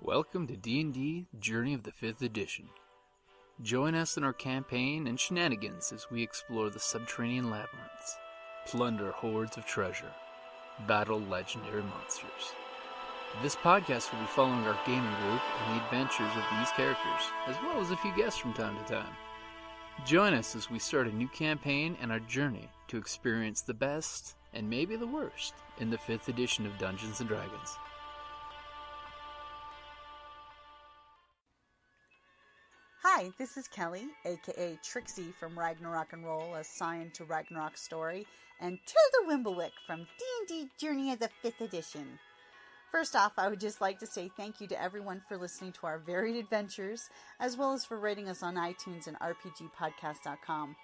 Welcome to D&D Journey of the 5th Edition. Join us in our campaign and shenanigans as we explore the subterranean labyrinths, plunder hordes of treasure, battle legendary monsters. This podcast will be following our gaming group and the adventures of these characters, as well as a few guests from time to time. Join us as we start a new campaign and our journey to experience the best, and maybe the worst, in the 5th edition of Dungeons & Dragons. Hi, this is Kellie, aka Trixie from Ragnarok and Roll, assigned to Ragnarok Story, and Tilda Wimblewick from D&D Journey of the 5th Edition. First off, I would just like to say thank you to everyone for listening to our varied adventures, as well as for rating us on iTunes and rpgpodcast.com.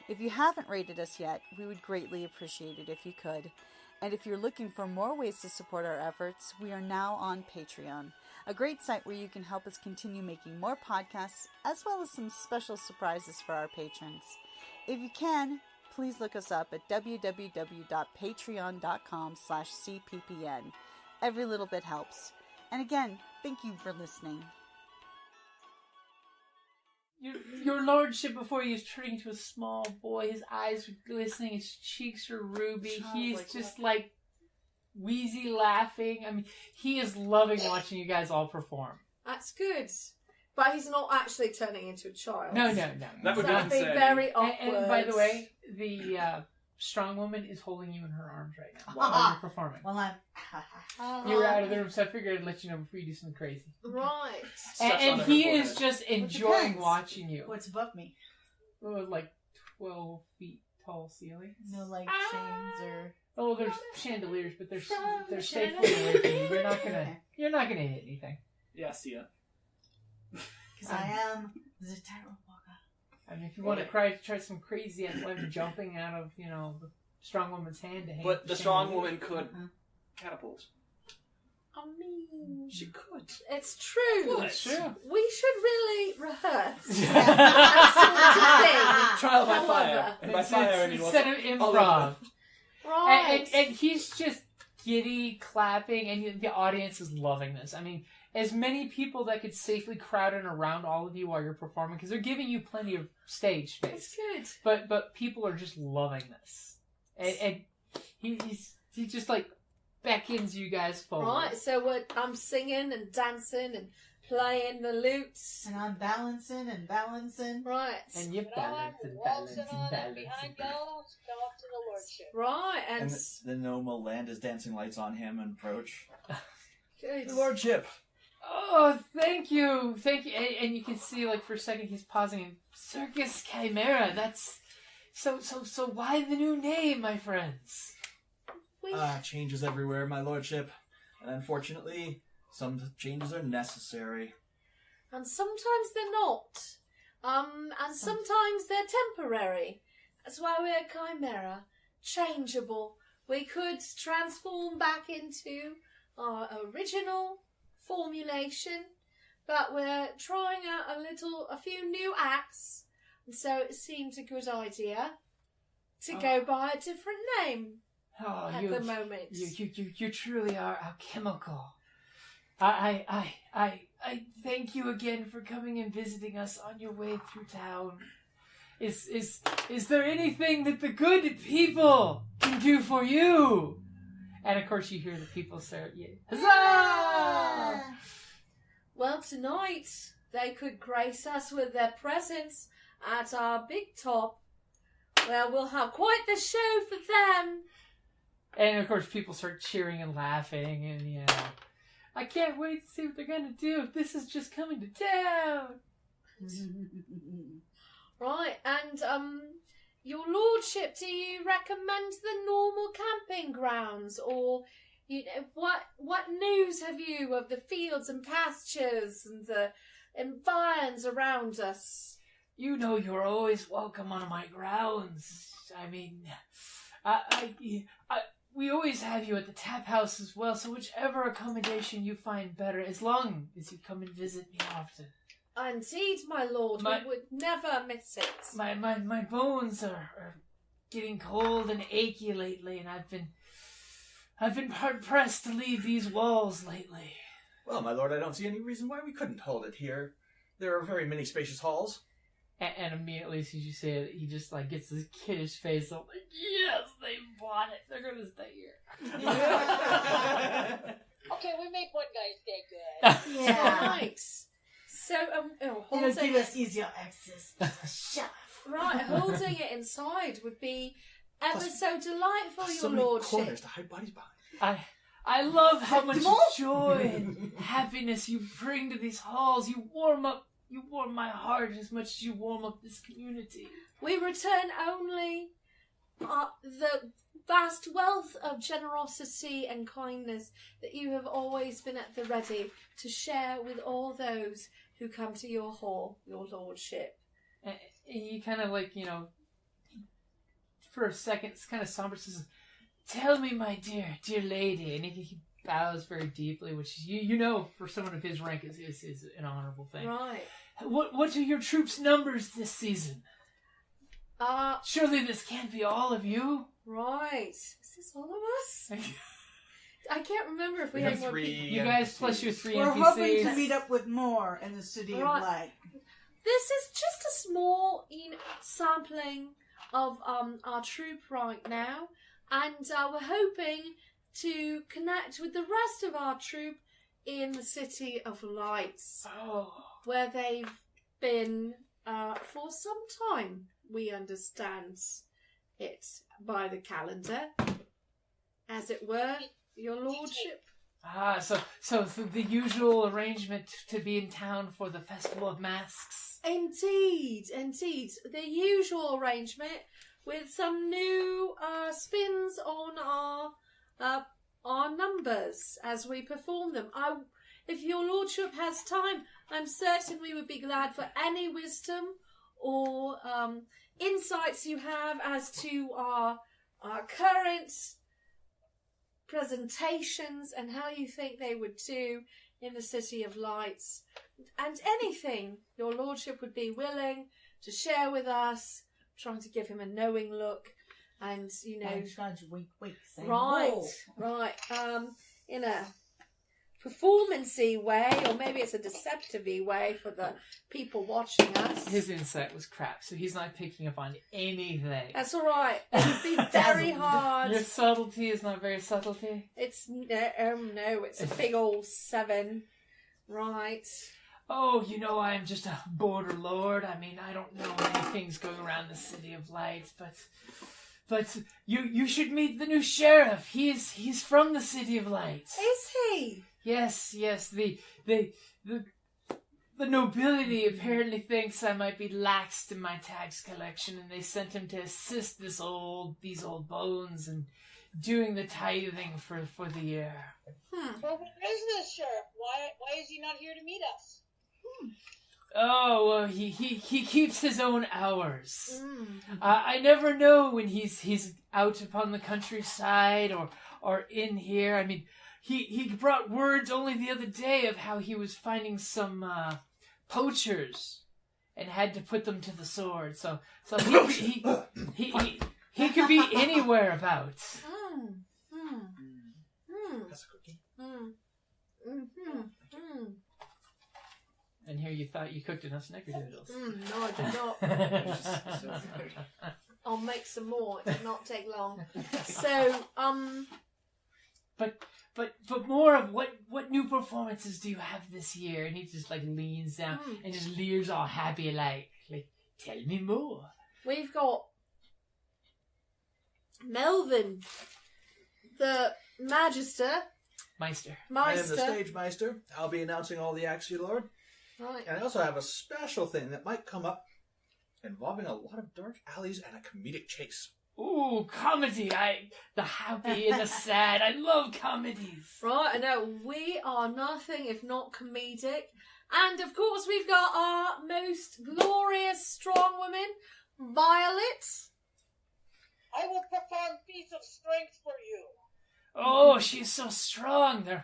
If you haven't rated us yet, we would greatly appreciate it if you could. And if you're looking for more ways to support our efforts, we are now on Patreon, a great site where you can help us continue making more podcasts, as well as some special surprises for our patrons. If you can, please look us up at www.patreon.com/cppn. Every little bit helps. And again, thank you for listening. Your lordship, before he was turning into a small boy, his eyes are glistening, his cheeks are ruby, he's just like wheezy laughing. I mean, he is loving watching you guys all perform. That's good. But he's not actually turning into a child. No. That would be very awkward. And by the way, the strong woman is holding you in her arms right now while you're performing. Well, You're out of the room, so I figured I'd let you know before you do something crazy. Right. And he is just enjoying watching you. What's above me? Oh, like 12 feet tall ceilings. No, like, chains or... Oh, there's chandeliers, but they're safely away from you. You're not gonna hit anything. Yeah, see ya. Because I am the Tarot Walker. I mean, if you want to try some crazy athletic jumping out of, the strong woman's hand to hang. But the strong woman could catapult. I mean... She could. It's true. It's true. We should really rehearse. Trial by fire. And by fire, I mean... Instead of improv. Right. And he's just giddy, clapping, and the audience is loving this. I mean, as many people that could safely crowd in around all of you while you're performing, because they're giving you plenty of stage space. That's good. But people are just loving this. And he just like beckons you guys forward. Right, so I'm singing and dancing and playing the lutes. And I'm balancing and balancing. Right. And you're balancing. Behind y'all, come up to the lordship. Right, and the gnome will land his dancing lights on him and approach. Good. The lordship. Oh, thank you. And you can see, like, for a second he's pausing in Circus Chimera. That's so why the new name, my friends? Changes everywhere, my lordship. And unfortunately, some changes are necessary. And sometimes they're not. And sometimes they're temporary. That's why we're Chimera. Changeable. We could transform back into our original formulation, but we're trying out a few new acts, and so it seemed a good idea to go by a different name at the moment. You truly are alchemical. I thank you again for coming and visiting us on your way through town. Is there anything that the good people can do for you? And of course you hear the people stare at you. Huzzah! Well, tonight they could grace us with their presence at our big top, where we'll have quite the show for them. And of course people start cheering and laughing, and I can't wait to see what they're gonna do if this is just coming to town. Right, and your lordship, do you recommend the normal camping grounds, or what news have you of the fields and pastures and the environs around us? You're always welcome on my grounds. I mean, we always have you at the tap house as well, so whichever accommodation you find better, as long as you come and visit me often. Indeed, my lord, we would never miss it. My bones are getting cold and achy lately, and I've been hard pressed to leave these walls lately. Well, my lord, I don't see any reason why we couldn't hold it here. There are very many spacious halls. And immediately as you say it, he just like gets this kiddish face up, like, yes, they bought it. They're gonna stay here. Okay, we make one guy stay good. Yeah. Right. So, It'll holding give us easier access. Shut right, holding it inside would be ever Plus- so delightful, So your many lordship. corners to hide bodies behind. I love how much More? joy and happiness you bring to these halls. You warm my heart as much as you warm up this community. We return only the vast wealth of generosity and kindness that you have always been at the ready to share with all those who come to your hall, your lordship. And he kind of like, for a second, it's kind of somber, says, "Tell me, my dear lady," and he bows very deeply, which for someone of his rank is an honorable thing. Right. What are your troops' numbers this season? Surely this can't be all of you. Right. Is this all of us? I can't remember if we We have have more 3 people. You guys plus your 3 We're NPCs. hoping to meet up with more in the City Right. of Light. This is just a small sampling of our troop right now, and we're hoping to connect with the rest of our troop in the City of Lights, Oh. where they've been for some time. We understand it by the calendar, as it were, your lordship. So the usual arrangement to be in town for the Festival of Masks. Indeed. The usual arrangement with some new spins on our numbers as we perform them. If your lordship has time, I'm certain we would be glad for any wisdom or insights you have as to our current presentations and how you think they would do in the City of Lights, and anything your lordship would be willing to share with us, trying to give him a knowing look, and Wink, say right, in a performance-y way, or maybe it's a deceptive-y way for the people watching us. His insight was crap, so he's not picking up on anything. That's all right. It would be very hard. Your subtlety is not very subtlety. It's no, it's a big old 7. Right. Oh, I'm just a border lord. I mean, I don't know many things going around the City of Lights, but you should meet the new sheriff. He's from the City of Lights. Is he? Yes. The nobility apparently thinks I might be laxed in my tax collection, and they sent him to assist these old bones and doing the tithing for the year. Well, where is this sheriff? Why is he not here to meet us? Oh, well, he keeps his own hours. I never know when he's out upon the countryside or in here. I mean, he brought words only the other day of how he was finding some poachers and had to put them to the sword. So he could be anywhere about. That's a cookie. And here you thought you cooked enough snickerdoodles. No, I did not. I'll make some more. It will not take long. So, But more of what new performances do you have this year? And he just like leans down and just leers all happy like tell me more. we've got Melvin, the Meister. I am the stage meister. I'll be announcing all the acts, your lord. Right. And I also have a special thing that might come up involving a lot of dark alleys and a comedic chase. Ooh, comedy. The happy and the sad. I love comedies. Right, I know. We are nothing if not comedic. And of course we've got our most glorious strong woman, Violate. I will perform feats of strength for you. Oh, she's so strong. I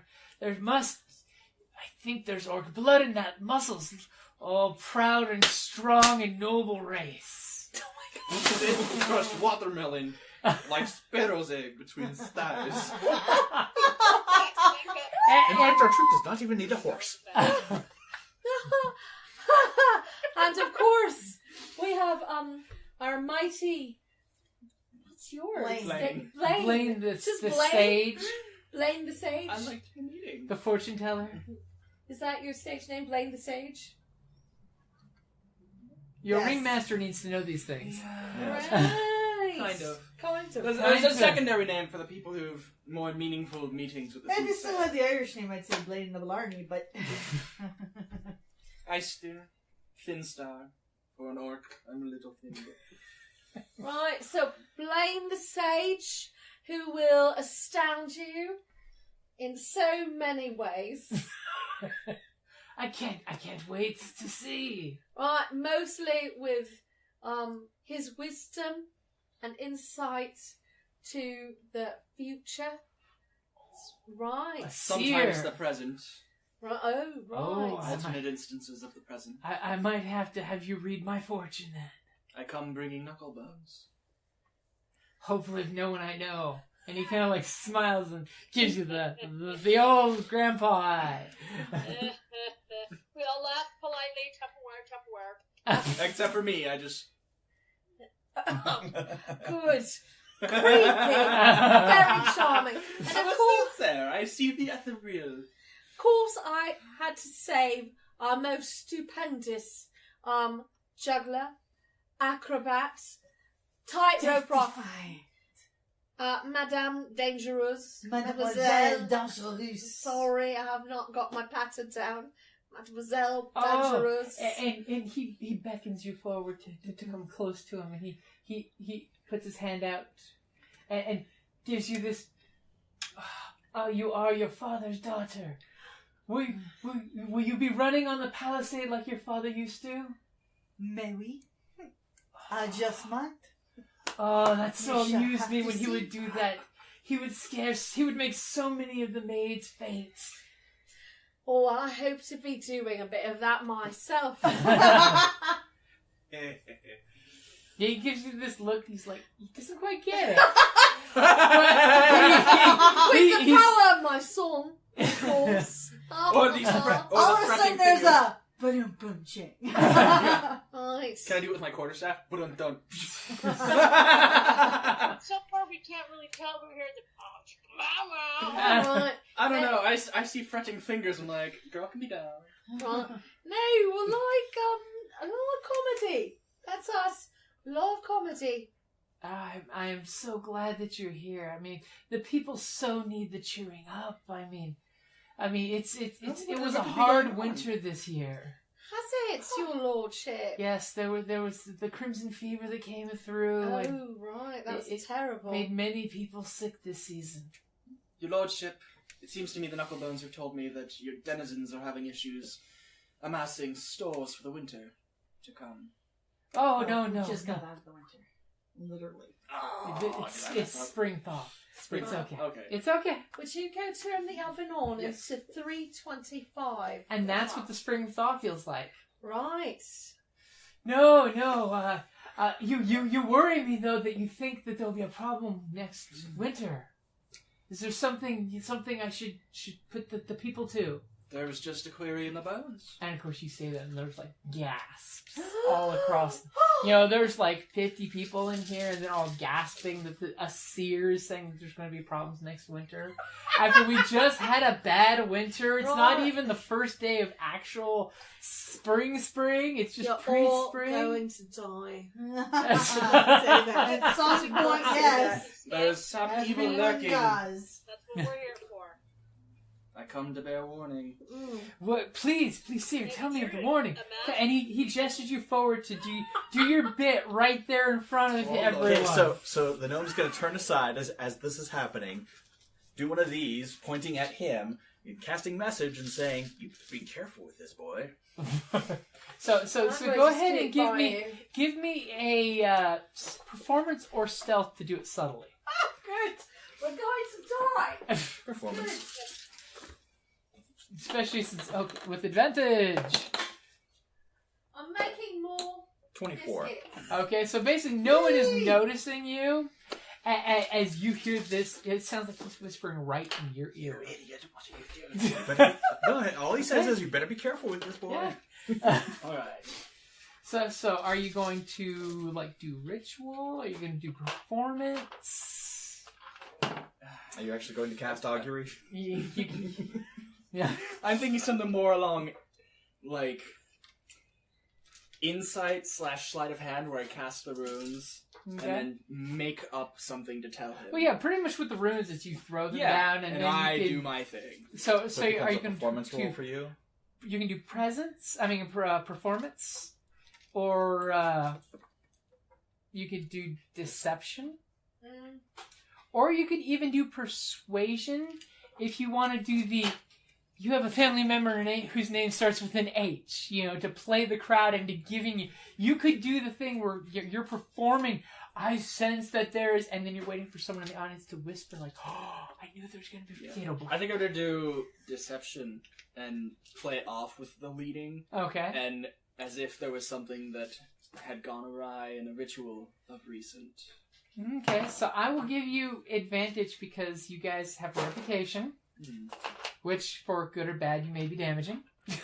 think there's orc blood in that muscles. Oh, proud and strong and noble race. Was able to crush watermelon like sparrow's egg between thighs. In fact, our troop does not even need a horse. And of course, we have our mighty. What's yours? Blain. Blain the Blain. sage. Blain the sage. I'd like to be meeting. The fortune teller. Is that your stage name, Blain the sage? Your Yes. ringmaster needs to know these things. Yes. Right. Kind of. Kind of. There's a secondary name for the people who've more meaningful meetings with the If you soothsayer. still had the Irish name, I'd say Blain the Blarney, but... Ister, Thin Star, or an orc. I'm a little thin. But... Right, so Blain the sage, who will astound you in so many ways. I can't wait to see. Right, mostly with his wisdom and insight to the future. Right. A Sometimes seer. the present. Right. Oh, right. Oh, Alternate instances of the present. I might have to have you read my fortune then. I come bringing knuckle bones. Hopefully of no one I know. And he kind of like smiles and gives you the old grandpa eye. We all laugh politely. Tupperware. Except for me, I just... Good. Creepy. Very charming. And I of was course, not there. I see the ethereal. I had to save our most stupendous juggler, acrobat, tightrope rock, Madame Dangerous. Mademoiselle Dangerous. Sorry, I have not got my pattern down. Mademoiselle Oh, Dangerous. and he beckons you forward to come close to him, and he puts his hand out and gives you this. Oh, you are your father's daughter. Will you be running on the palisade like your father used to? Mais oui. I just might. Oh, that so You shall amused have me to when he see. would do that. He would make so many of the maids faint. Oh, I hope to be doing a bit of that myself. Yeah, he gives you this look. He's like, he doesn't quite get it. With the power of my song, of course. Or these All of a sudden there's a boom boom chick. Right. Can I do it with my quarterstaff? But I'm done. So far, we can't really tell. We're hearing the mama. Right. I don't know. I see fretting fingers. I'm like, girl, can be down. Right. No, we're like a lot of comedy. That's us. A lot of comedy. I am so glad that you're here. I mean, the people so need the cheering up. I mean, it was a hard winter this year. Has it, your lordship? Yes, there was the crimson fever that came through. Oh, and right. That's it terrible. made many people sick this season. Your lordship, it seems to me the Knucklebones have told me that your denizens are having issues amassing stores for the winter to come. Oh, no. Just got out of the winter. Literally. It's spring thaw. It's okay. Okay. It's okay. Would you go turn the oven on? Yes. It's to 325. And that's what the spring thaw feels like. Right. No. You worry me though that you think that there'll be a problem next winter. Is there something I should put the people to? There was just a query in the bones. And of course you say that and there's like gasps all across. There's like 50 people in here and they're all gasping that a seer is saying that there's going to be problems next winter. After we just had a bad winter. It's not even the first day of actual spring. It's just You're pre-spring. all going to die. Say that. At some point, yes. There's some evil Everyone lurking. does. That's what we're here for. I come to bear warning. What? Please, seer, tell me of the warning. A man? And he gestures you forward to do your bit right there in front of everyone. Okay, so the gnome's going to turn aside as this is happening, do one of these, pointing at him, casting message and saying, "You be careful with this boy." So go ahead and Squeak give me a performance or stealth to do it subtly. Good. We're going to die. Performance. Especially since with advantage. I'm making more 24. biscuits. Okay, so basically no one is noticing you. As you hear this, it sounds like he's whispering right in your ear. You idiot, what are you No, all he says is you better be careful with this boy. Yeah. All right. So are you going to like do ritual? Are you going to do performance? Are you actually going to cast augury? Yeah. I'm thinking something more along, like, insight / sleight of hand, where I cast the runes and then make up something to tell him. Well, yeah, pretty much with the runes is you throw them down and then I you can, do my thing. So it are becomes you a going performance roll to for you? You can do performance, or you could do deception, or you could even do persuasion if you want to do the. You have a family member whose name starts with an H, to play the crowd into giving you. You could do the thing where you're performing. I sense that there is, and then you're waiting for someone in the audience to whisper, like, "Oh, I knew there was going to be a potato blow." I think I'm going to do deception and play it off with the leading. Okay. And as if there was something that had gone awry in a ritual of recent. Okay, so I will give you advantage because you guys have a reputation, which, for good or bad, you may be damaging. Right,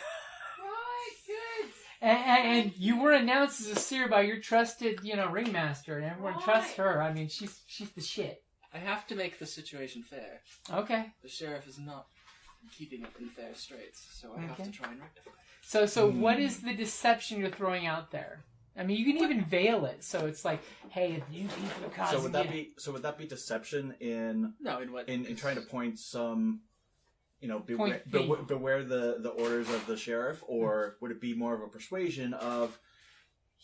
good. And you were announced as a seer by your trusted, ringmaster, and everyone trusts her. I mean, she's the shit. I have to make the situation fair. Okay. The sheriff is not keeping it in fair straits, so I have to try and rectify it. So what is the deception you're throwing out there? I mean, you can even veil it, so it's like, hey, you people are causing. So would that be deception in what in trying to point some, beware the orders of the sheriff, or would it be more of a persuasion of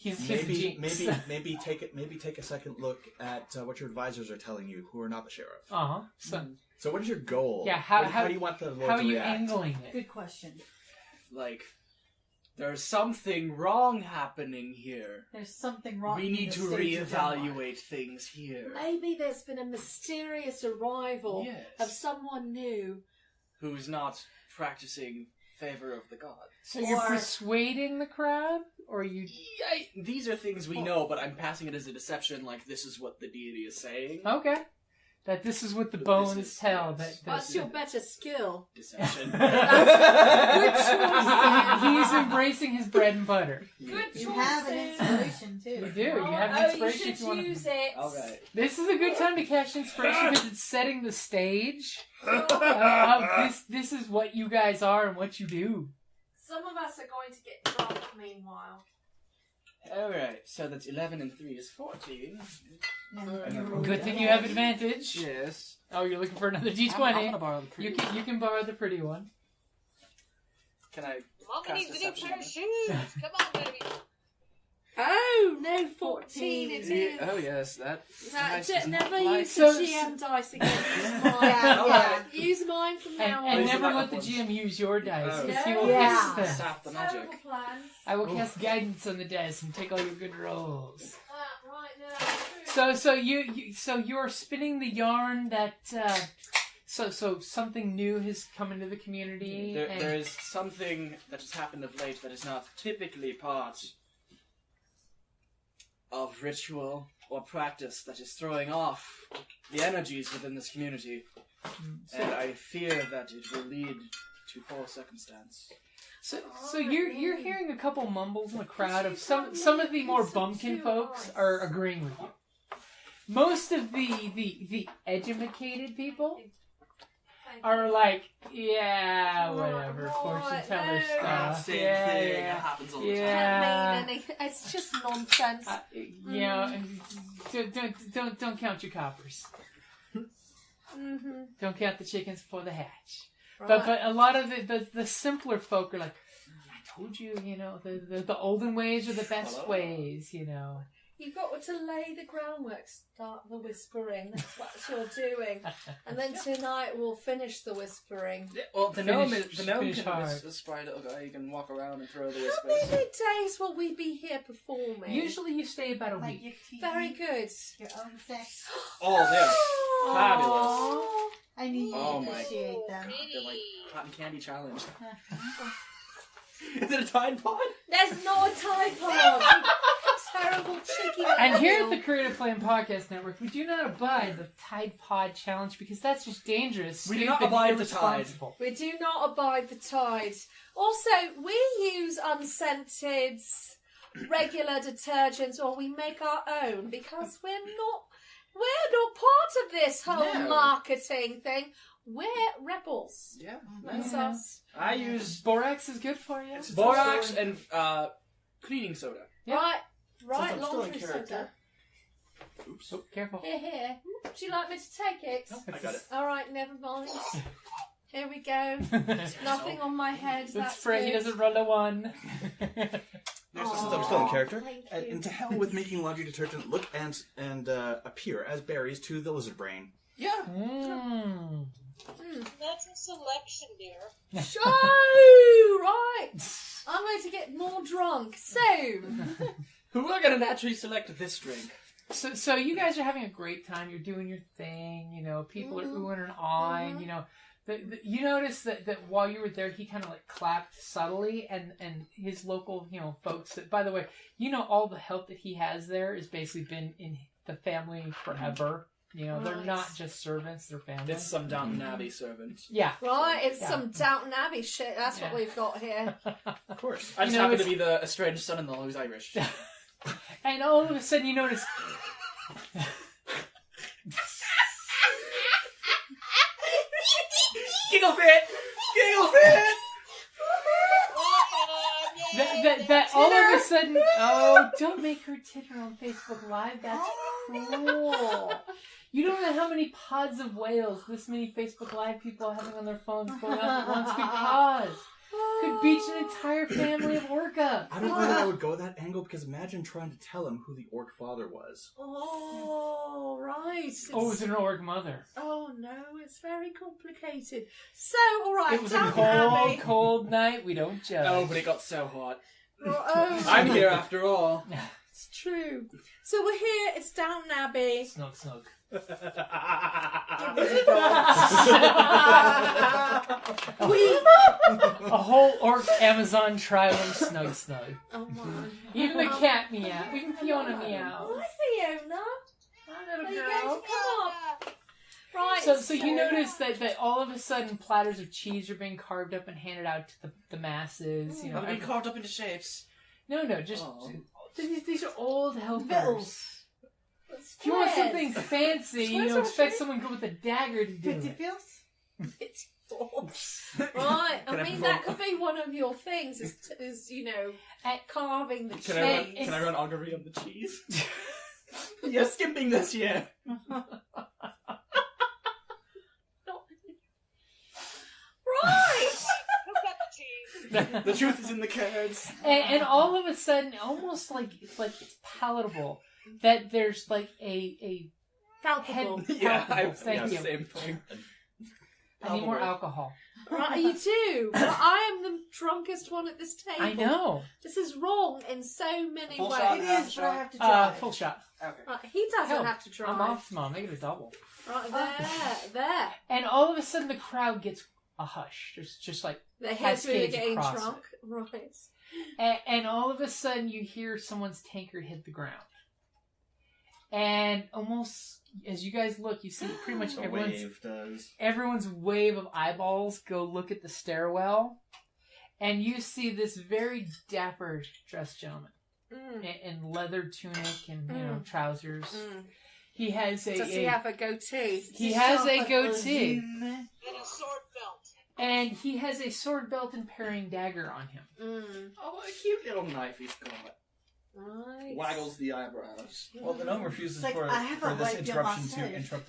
maybe take a second look at what your advisors are telling you, who are not the sheriff. So what is your goal? Yeah, how do you want the Lord how to are you react? angling it? Good question. Like, there's something wrong happening here. There's something wrong. We need to reevaluate things here. Maybe there's been a mysterious arrival of someone new. Who's not practicing favor of the god. So you're persuading the crowd? Or you... These are things we know, but I'm passing it as a deception, like this is what the deity is saying. Okay. That this is what the bones tell. That's your better skill. Deception. Good choice. He's embracing his bread and butter. Good choice. You have an inspiration, too. You do. You have an inspiration you if you want to use it. All right. This is a good time to catch inspiration because it's setting the stage. This is what you guys are and what you do. Some of us are going to get drunk meanwhile. Alright, so that's 11 and 3 is 14. Good thing you have advantage. Yes. Oh, you're looking for another D20. I'm gonna borrow the pretty one. You can borrow the pretty one. Can I Mama cast needs a new deception pair on of it? shoes. Come on, baby. Oh, no, 14 it is. Oh, yes, that... Never use the So- GM dice again. Use mine. Use mine from now on. And These are never my let the ones. GM use your dice, Oh. because he will Yeah. hiss them. Sap the magic. Terrible plans. I will cast guidance on the dice and take all your good rolls. Right now. So you're spinning the yarn that so something new has come into the community. There is something that has happened of late that is not typically part of ritual or practice that is throwing off the energies within this community. And I fear that it will lead to poor circumstance. So you're hearing a couple mumbles in the crowd of some of the more bumpkin folks are agreeing with you. Most of the educated people are like, yeah, whatever, fortune teller stuff. Same Yeah, thing. yeah. It happens all the Yeah. Doesn't mean anything. It's just nonsense. Don't count your coppers. Don't count the chickens before the hatch. Right. But a lot of the simpler folk are like, I told you, the olden ways are the best ways, You've got to lay the groundwork, start the whispering. That's what you're doing. And then tonight we'll finish the whispering. Well, the gnome finish can hard. a spry little guy. He can walk around and throw the How whispers. many days will we be here performing? Usually you stay about a Like week. your TV, Very good. your own sex. Oh, they're fabulous. I need Oh to my appreciate them. They're like cotton candy challenge. Is it a Tide Pod? There's no Tide Pod. terrible cheeky little And here at the hill. Creative Play and Podcast Network, we do not abide the Tide Pod Challenge because that's just dangerous. We do not stupid, abide the tide. irresponsible. We do not abide the tide. Also, we use unscented, regular detergents, or we make our own because we're not part of this whole No. marketing thing. We're rebels. Yeah. That's Yeah. us. I use Borax is good for you. It's a borax story. and cleaning soda. Yeah. Right, Since I'm still in laundry soda. character. Oops. Oh, careful. Here. Would you like me to take it? I got it. All right, never mind. Here we go. Nothing on my head. Let's pray he doesn't roll a one. Since I'm still in character, Thank you. and to hell with making laundry detergent look and appear as berries to the lizard brain. Yeah. Mm. That's a selection, dear. Show! Right. I'm going to get more drunk soon. Who are going to naturally select this drink? So you guys are having a great time. You're doing your thing. You know, people are oohing and awing. You know, you notice that while you were there, he kind of like clapped subtly, and his local folks. That, by the way, all the help that he has there has basically been in the family forever. They're Right. not just servants; they're family. It's some Downton Abbey servant. Yeah. Right, it's Yeah. some Downton Abbey shit. That's what Yeah. we've got here. Of course. I just know, happen to it's- be the estranged son-in-law who's Irish. And all of a sudden, you notice. Giggle fit! Giggle fit! That all of a sudden, don't make her titter on Facebook Live. That's cruel. You don't know how many pods of whales this many Facebook Live people are having on their phones going off at once could cause. Could beach an entire family of orca. I don't know that I would go that angle because imagine trying to tell him who the orc father was. Oh, right. Oh, it was an orc mother. Oh, no, it's very complicated. So, all right, It was a Downton Abbey. cold night. We don't judge. Oh, but it got so hot. Oh, I'm here after all. it's true. So we're here, it's Downton Abbey. Snug, snug. We A whole orc Amazon tribe of snug, snug. Oh my. Even the cat meow. Even Fiona meow. Hi, Fiona. Hi, little Are you girl. going to come up? Right. So you notice that all of a sudden platters of cheese are being carved up and handed out to the masses. Are they being carved up into shapes? No, just Oh. these are old helpers. Vittles. If you want something fancy, Squares are expect cheap. someone to go with a dagger to do Pretty it. feels? It's right. Can I I mean, perform- that could be one of your things. Is carving the cheese. Can I run augury on the cheese? You're skimping this year. Right. Who got the cheese? The truth is in the cards. And all of a sudden, almost like it's palatable that there's like a Palpable. head. Yeah, Thank you. same thing. I need more alcohol. Right, you do. But I am the drunkest one at this table. I know. This is wrong in so many Full ways. shot. It is, but I have to try. Full shot. Okay. Right, he doesn't Hell, have to try. I'm off tomorrow. Make it a double. Right, there. And all of a sudden, the crowd gets a hush. There's just like, The heads really Cascades getting across drunk. Right. and all of a sudden, you hear someone's tankard hit the ground. And almost as you guys look, you see pretty much The everyone's wave does. everyone's wave of eyeballs go look at the stairwell, and you see this very dapper dressed gentleman in leather tunic and trousers. He has Does he have a goatee? he has a goatee, And a sword belt. and he has a sword belt and parrying dagger on him. Oh, what a cute little knife he's got. Right. Waggles the eyebrows. Well, the gnome refuses It's like, for I have a this right interruption beyond to my interrupt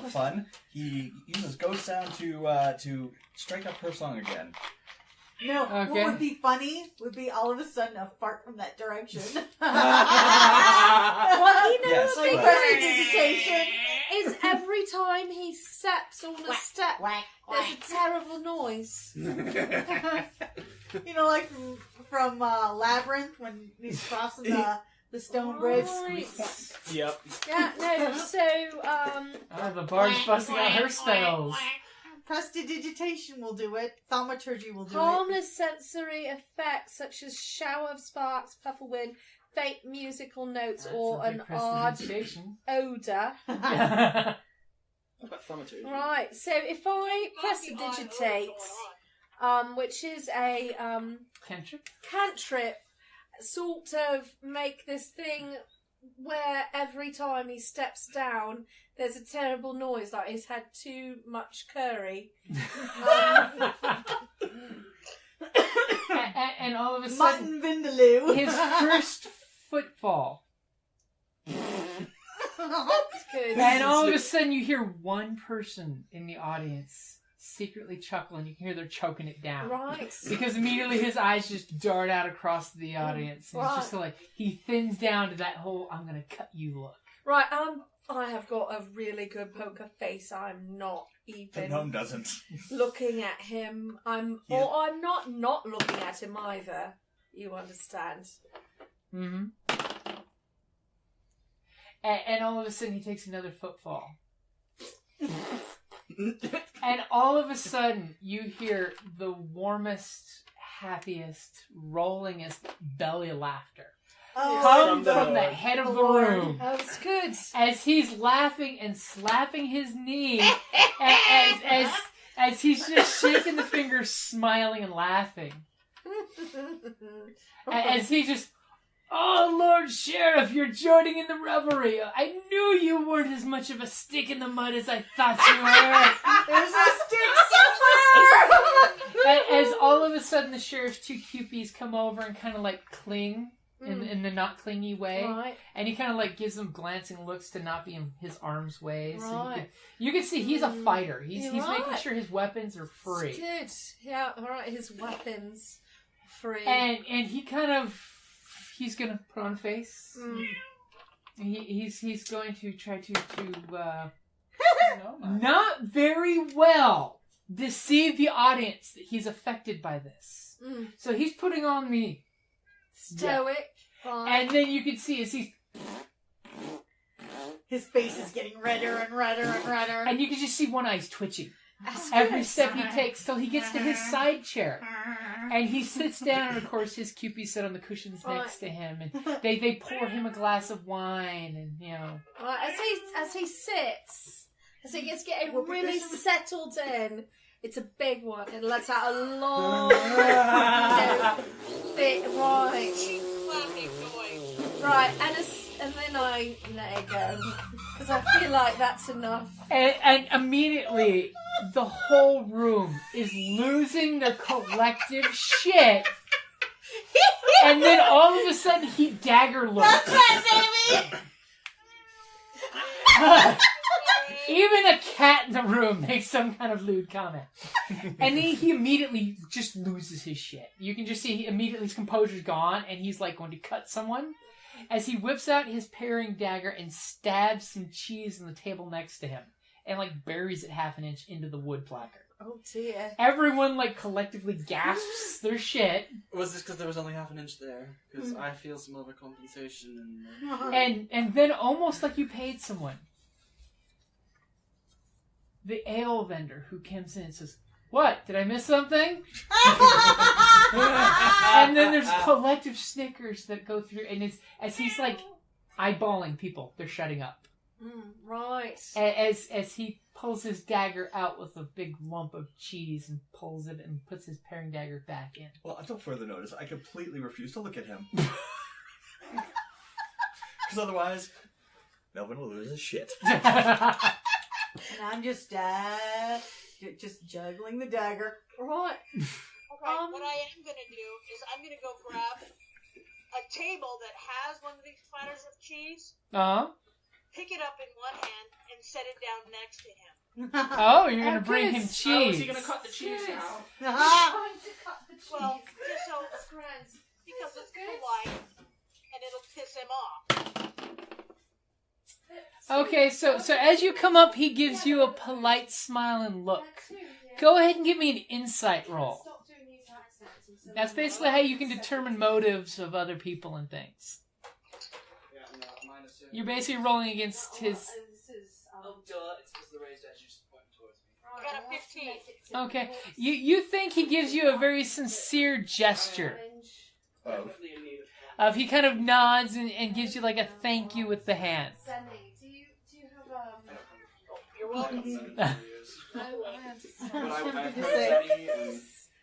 the fun. He uses ghost sound to strike up her song again. No, Okay. what would be funny would be all of a sudden a fart from that direction. Well, you know Yes, what but- Prestidigitation. is every time he steps on a step, Whack, there's whack. a terrible noise. You know, like from Labyrinth when he's crossing the stone bridge. Right. Yep. Yeah, no, so, Oh, the bard's busting out her spells. Prestidigitation will do it. Thaumaturgy will do it. harmless sensory effects such as shower of sparks, puff of wind, faint musical notes That's or a big an odd prestidigitation. odour. What about thaumaturgy? Right, so if I prestidigitate, which is a cantrip, sort of make this thing where every time he steps down, there's a terrible noise, like he's had too much curry. And all of a sudden, Mutton vindaloo. his first footfall. That's good. And all of a sudden, you hear one person in the audience secretly chuckling. You can hear they're choking it down. Right. Because immediately his eyes just dart out across the audience. And Right. it's just like, he thins down to that whole, I'm going to cut you look. Right, I have got a really good poker face. I'm not The even gnome doesn't. looking at him. I'm not looking at him either. You understand? Mm-hmm. And all of a sudden, he takes another footfall. And all of a sudden, you hear the warmest, happiest, rollingest belly laughter come from the head of the room. Oh, it's good. As he's laughing and slapping his knee, as he's just shaking the fingers, smiling and laughing. As he just, oh, Lord Sheriff, you're joining in the revelry. I knew you weren't as much of a stick in the mud as I thought you were. There's a stick somewhere! As all of a sudden the sheriff's two cupies come over and kind of like cling in the not clingy way. Right. And he kind of like gives them glancing looks to not be in his arm's way. So Right. you can see he's a fighter. He's Right. making sure his weapons are free. It's good. Yeah, alright, his weapons free. And he kind of, he's going to put on a face. He's going to try to not very well deceive the audience that he's affected by this. So he's putting on the stoic. Right. And then you can see as he's, His face is getting redder and redder and redder. and you can just see one eye's twitching. That's Every good. step he takes till he gets to his side chair. And he sits down, and of course his cupies sit on the cushions next to him, and they pour him a glass of wine, and you know. Right, as he sits, as he gets getting really settled in, it's a big one. It lets out a long, thick, right, Clapping noise. right, and then I let it go because I feel like that's enough. And immediately, the whole room is losing their collective shit. And then all of a sudden, he dagger looks. That's right, baby! Even a cat in the room makes some kind of lewd comment. And then he immediately just loses his shit. You can just see immediately his composure's gone, and he's like going to cut someone. As he whips out his paring dagger and stabs some cheese on the table next to him. And like buries it half an inch into the wood placard. Oh dear. Everyone like collectively gasps their shit. Was this because there was only half an inch there? Because I feel some overcompensation And then almost like you paid someone. The ale vendor who comes in and says, "What? Did I miss something?" And then there's collective snickers that go through, and it's as he's like eyeballing people, they're shutting up. Right. As he pulls his dagger out with a big lump of cheese and pulls it and puts his paring dagger back in. Well, until further notice, I completely refuse to look at him. Because otherwise, Melvin will lose his shit. And I'm just juggling the dagger. Right. Okay, what I am going to do is I'm going to go grab a table that has one of these platters of cheese, pick it up in one hand, and set it down next to him. Oh, you're going to bring him cheese. Oh, is he going to cut the cheese out? Trying to cut the cheese. Well, just so That's grand. because it's polite, and it'll piss him off. Okay, so as you come up, he gives you a polite smile and look. Go ahead and give me an insight roll. Stop doing these accents and so That's basically how you can determine motives of other people and things. Yeah, no, -2. You're basically rolling against his... This is, Oh, duh, it's because the raised edge is pointing towards me. I got a 15. Okay, you think he gives you a very sincere gesture. Of Definitely in need He kind of nods and gives you like a thank you with the hand. Sandy, do you have You're welcome.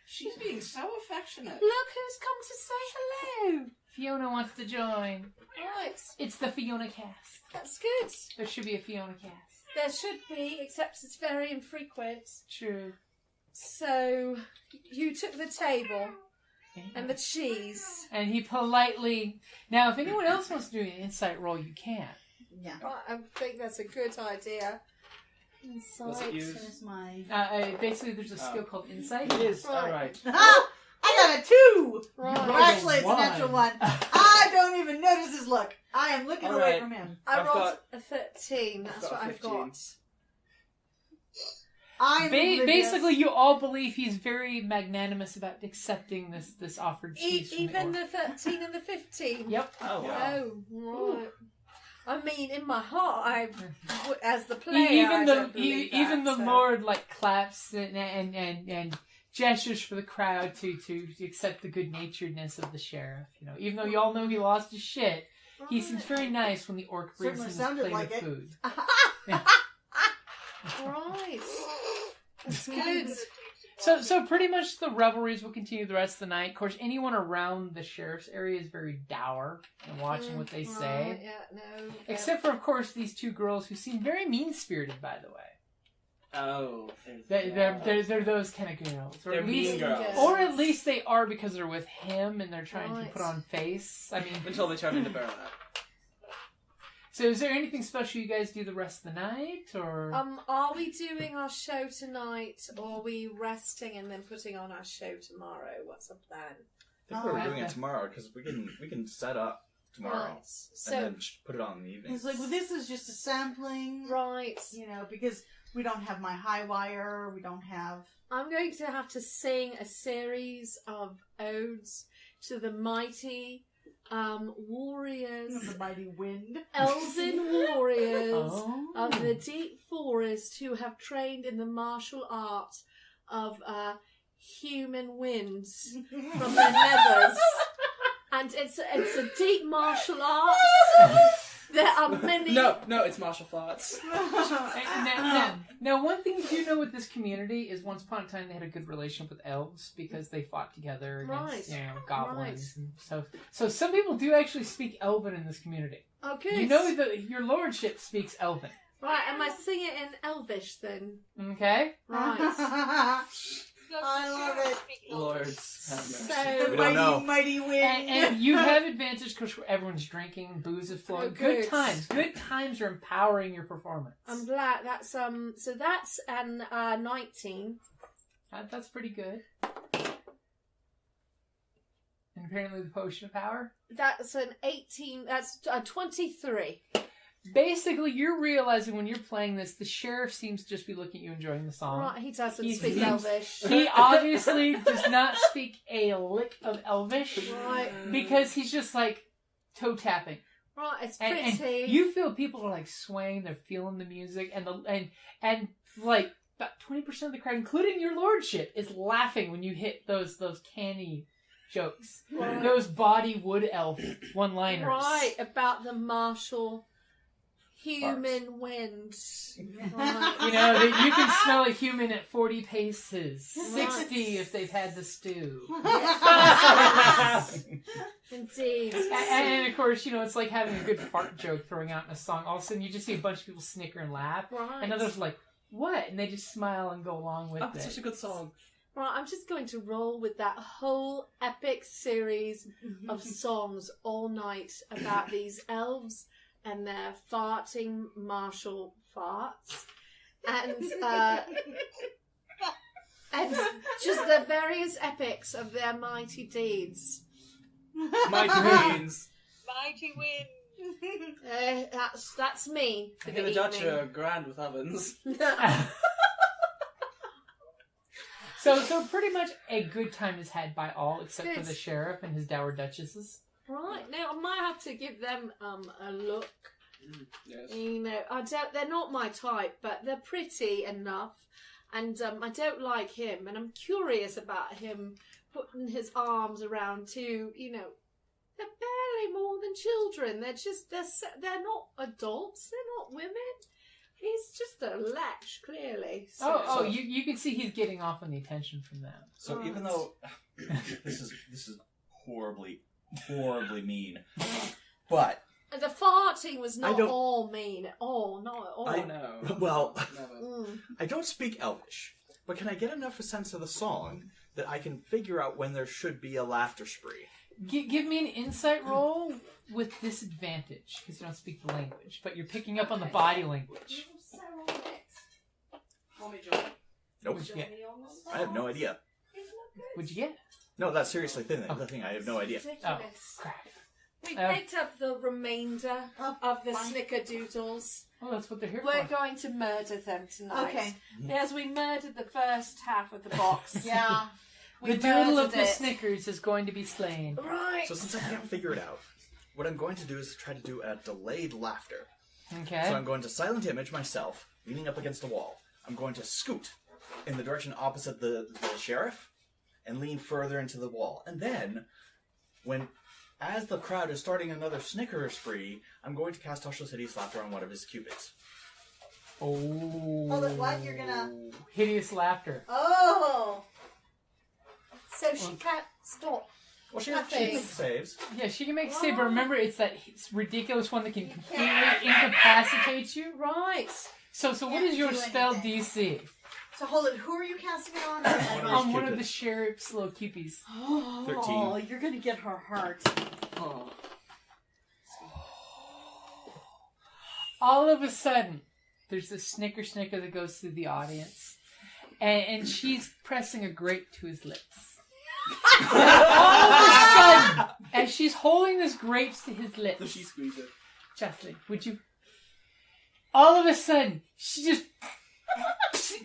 She's being so affectionate. Look who's come to say hello. Fiona wants to join. Right, It's the Fiona cast. that's good. There should be a Fiona cast. There should be, except it's very infrequent. True. So, you took the table and the cheese. And he politely... Now, if anyone else wants to do an insight roll, you can. Yeah. I think that's a good idea. What's it use? Here's my... Basically, there's a skill called insight. It is. Right. Alright. Ah! I got a 2! Right. Well, actually, it's a One. natural 1. I don't even notice his look. I am looking away Alright. from him. I I've rolled got- a 13. That's got what a I've 15. got. I'm Basically, you all believe he's very magnanimous about accepting this offered cheese from Even the orc. the 13 and the 15? Yep. Oh, wow. Oh, right. I mean, in my heart, as the player, Even I the don't believe even that, the so. Lord like claps and gestures for the crowd to accept the good naturedness of the sheriff. You know, even though you all know he lost his shit, he seems very nice when the orc brings him Certainly his sounded plate like of it. food. Right. That's good. So pretty much the revelries will continue the rest of the night. Of course, anyone around the sheriff's area is very dour and watching what they Right, say. yeah, no. Except for, of course, these two girls who seem very mean-spirited, by the way. Oh. They're those kind of girls. Or They're at least, mean girls. Or at least they are because they're with him and they're trying to Right. put on face. I mean, Until they turn into baronet. so is there anything special you guys do the rest of the night, or? Are we doing our show tonight, or are we resting and then putting on our show tomorrow? What's the plan? I think we're doing it tomorrow because we can set up tomorrow Right. So, and then put it on in the evening. It's like, well, this is just a sampling. right. You know, because we don't have my high wire, we don't have... I'm going to have to sing a series of odes to the mighty warriors, the mighty wind. elven warriors Oh. of the deep forest who have trained in the martial art of human winds from the nethers. And it's a deep martial art. There are many... No, it's martial arts. Now, one thing you do know with this community is once upon a time they had a good relationship with elves because they fought together against, goblins. Right. And so some people do actually speak Elven in this community. Oh, good. You know that your lordship speaks Elven. Right, am I singing it in Elvish then? Okay? Right. I love it. Lords have mercy. So, We don't know. Mighty wind. And you have advantage because everyone's drinking, booze is flowing. Oh, Good good. times. Good times are empowering your performance. I'm glad that's so that's an 19. That's pretty good. And apparently the potion of power. That's an 18. That's 23. Basically, you're realizing when you're playing this, the sheriff seems to just be looking at you enjoying the song. Right, he doesn't He speak seems- Elvish. He obviously does not speak a lick of Elvish Right, because he's just like toe tapping. right, it's And pretty. you feel people are like swaying, they're feeling the music, and like about 20% of the crowd, including your lordship, is laughing when you hit those canny jokes, Right. those body wood elf one-liners. Right, about the martial human wind. Right. You know, that you can smell a human at 40 paces, 60 Right. if they've had the stew. Indeed. And of course, you know, it's like having a good fart joke throwing out in a song. All of a sudden, you just see a bunch of people snicker and laugh, Right. and others are like, "What?" and they just smile and go along with Oh, it. it's such a good song. Right, I'm just going to roll with that whole epic series of songs all night about these elves and their farting martial farts. And just the various epics of their mighty deeds. Mighty Means. Mighty wind. That's me for I the hear the Dutch evening. are grand with ovens. So pretty much a good time is had by all except for Good. the sheriff and his dour duchesses. Right, now I might have to give them a look. Yes. You know, they're not my type, but they're pretty enough. And I don't like him, and I'm curious about him putting his arms around two, They're barely more than children. They're not adults. They're not women. He's just a latch, clearly. So. You can see he's getting off on the attention from that. So even though this is horribly mean, but the farting was not all mean. Oh, not at all. No. Well, I don't speak Elvish, but can I get enough a sense of the song that I can figure out when there should be a laughter spree? Give me an insight roll with disadvantage, because you don't speak the language, but you're picking up on the body language. Call me John. Nope. What'd you get? I have no idea. What'd you get? No, that's seriously the thing. I have no idea. Oh, crap. We picked up the remainder of the snickerdoodles. Oh, that's what they're here We're for. going to murder them tonight. Okay. As we murdered the first half of the box. Yeah. The doodle of the Snickers is going to be slain. Right. So since I can't figure it out, what I'm going to do is try to do a delayed laughter. Okay. So I'm going to silent image myself, leaning up against a wall. I'm going to scoot in the direction opposite the sheriff and lean further into the wall. And then, as the crowd is starting another snicker spree, I'm going to cast Hush Hideous Laughter on one of his cupids. Oh. Hold it, what? You're gonna... Hideous laughter. Oh! So she can't stop. Well, she Nothing. makes saves. Yeah, she can make a save, but remember, it's that ridiculous one that can completely incapacitate you. Right. So what is your spell DC? So hold it, who are you casting it on? On one of the sheriff's little cupies. Oh, 13. You're gonna get her heart. Oh. All of a sudden, there's this snicker that goes through the audience, and she's pressing a grape to his lips. All of a sudden, as she's holding this grapes to his lips, Does she squeeze it? Jocelyne, would you? All of a sudden, she just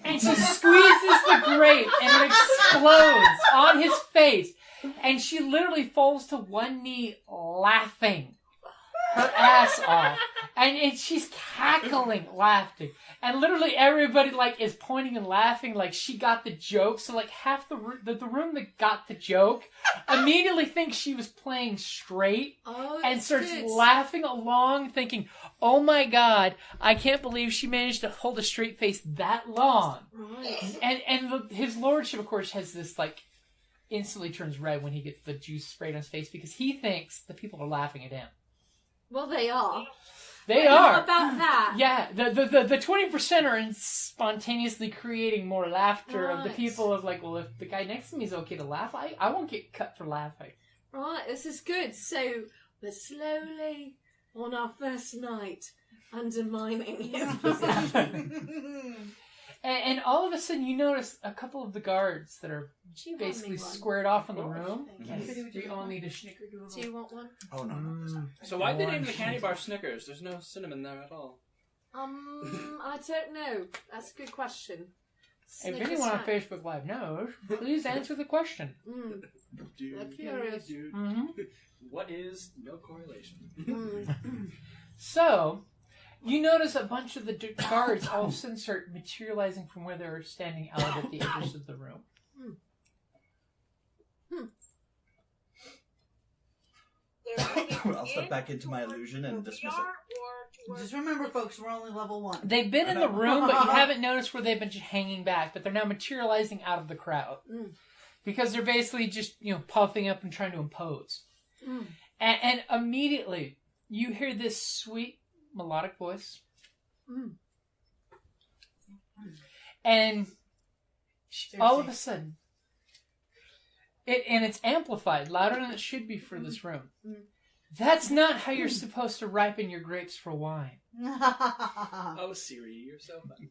and she squeezes the grape, and it explodes on his face, and she literally falls to one knee, laughing her ass off, and she's cackling, laughing, and literally everybody is pointing and laughing like she got the joke. So half the room that got the joke immediately thinks she was playing straight and starts laughing along, thinking, "Oh my God, I can't believe she managed to hold a straight face that long." Right. And his lordship, of course, has this instantly turns red when he gets the juice sprayed on his face because he thinks the people are laughing at him. Well, they are. They But are. Not about that. Yeah, the 20% are spontaneously creating more laughter of the Right. people of well, if the guy next to me is okay to laugh, I won't get cut for laughing. Right, this is good. So we're slowly, on our first night, undermining his position. And all of a sudden, you notice a couple of the guards that are Do you want basically me one? squared off in the room. Thank you. We all need a snickerdoodle. Do you want one? Oh, no. So why'd they name the candy bar Snickers? There's no cinnamon there at all. I don't know. That's a good question. If anyone on Facebook Live knows, please answer the question. They're curious. Mm-hmm. What is no correlation? So, you notice a bunch of the guards all of a sudden start materializing from where they're standing out at the edges of the room. I'll step back into my illusion and dismiss it. Just remember, folks, we're only level 1. They've been in the room, but you haven't noticed where they've been just hanging back, but they're now materializing out of the crowd. Because they're basically just, puffing up and trying to impose. And immediately, you hear this sweet, melodic voice. And all of a sudden, it's amplified, louder than it should be for this room. That's not how you're supposed to ripen your grapes for wine. Oh, Siri, you're so funny.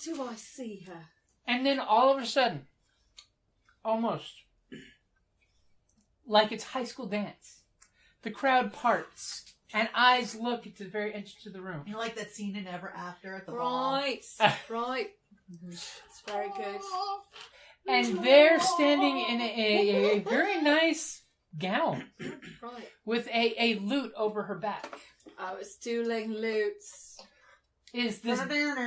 Do I see her? And then all of a sudden, almost like it's high school dance, the crowd parts and eyes look at the very entrance of the room. You like that scene in Ever After at the ball? Right. Right. It's very good. And they're standing in a very nice gown Right. with a lute over her back. I was dueling lutes. is this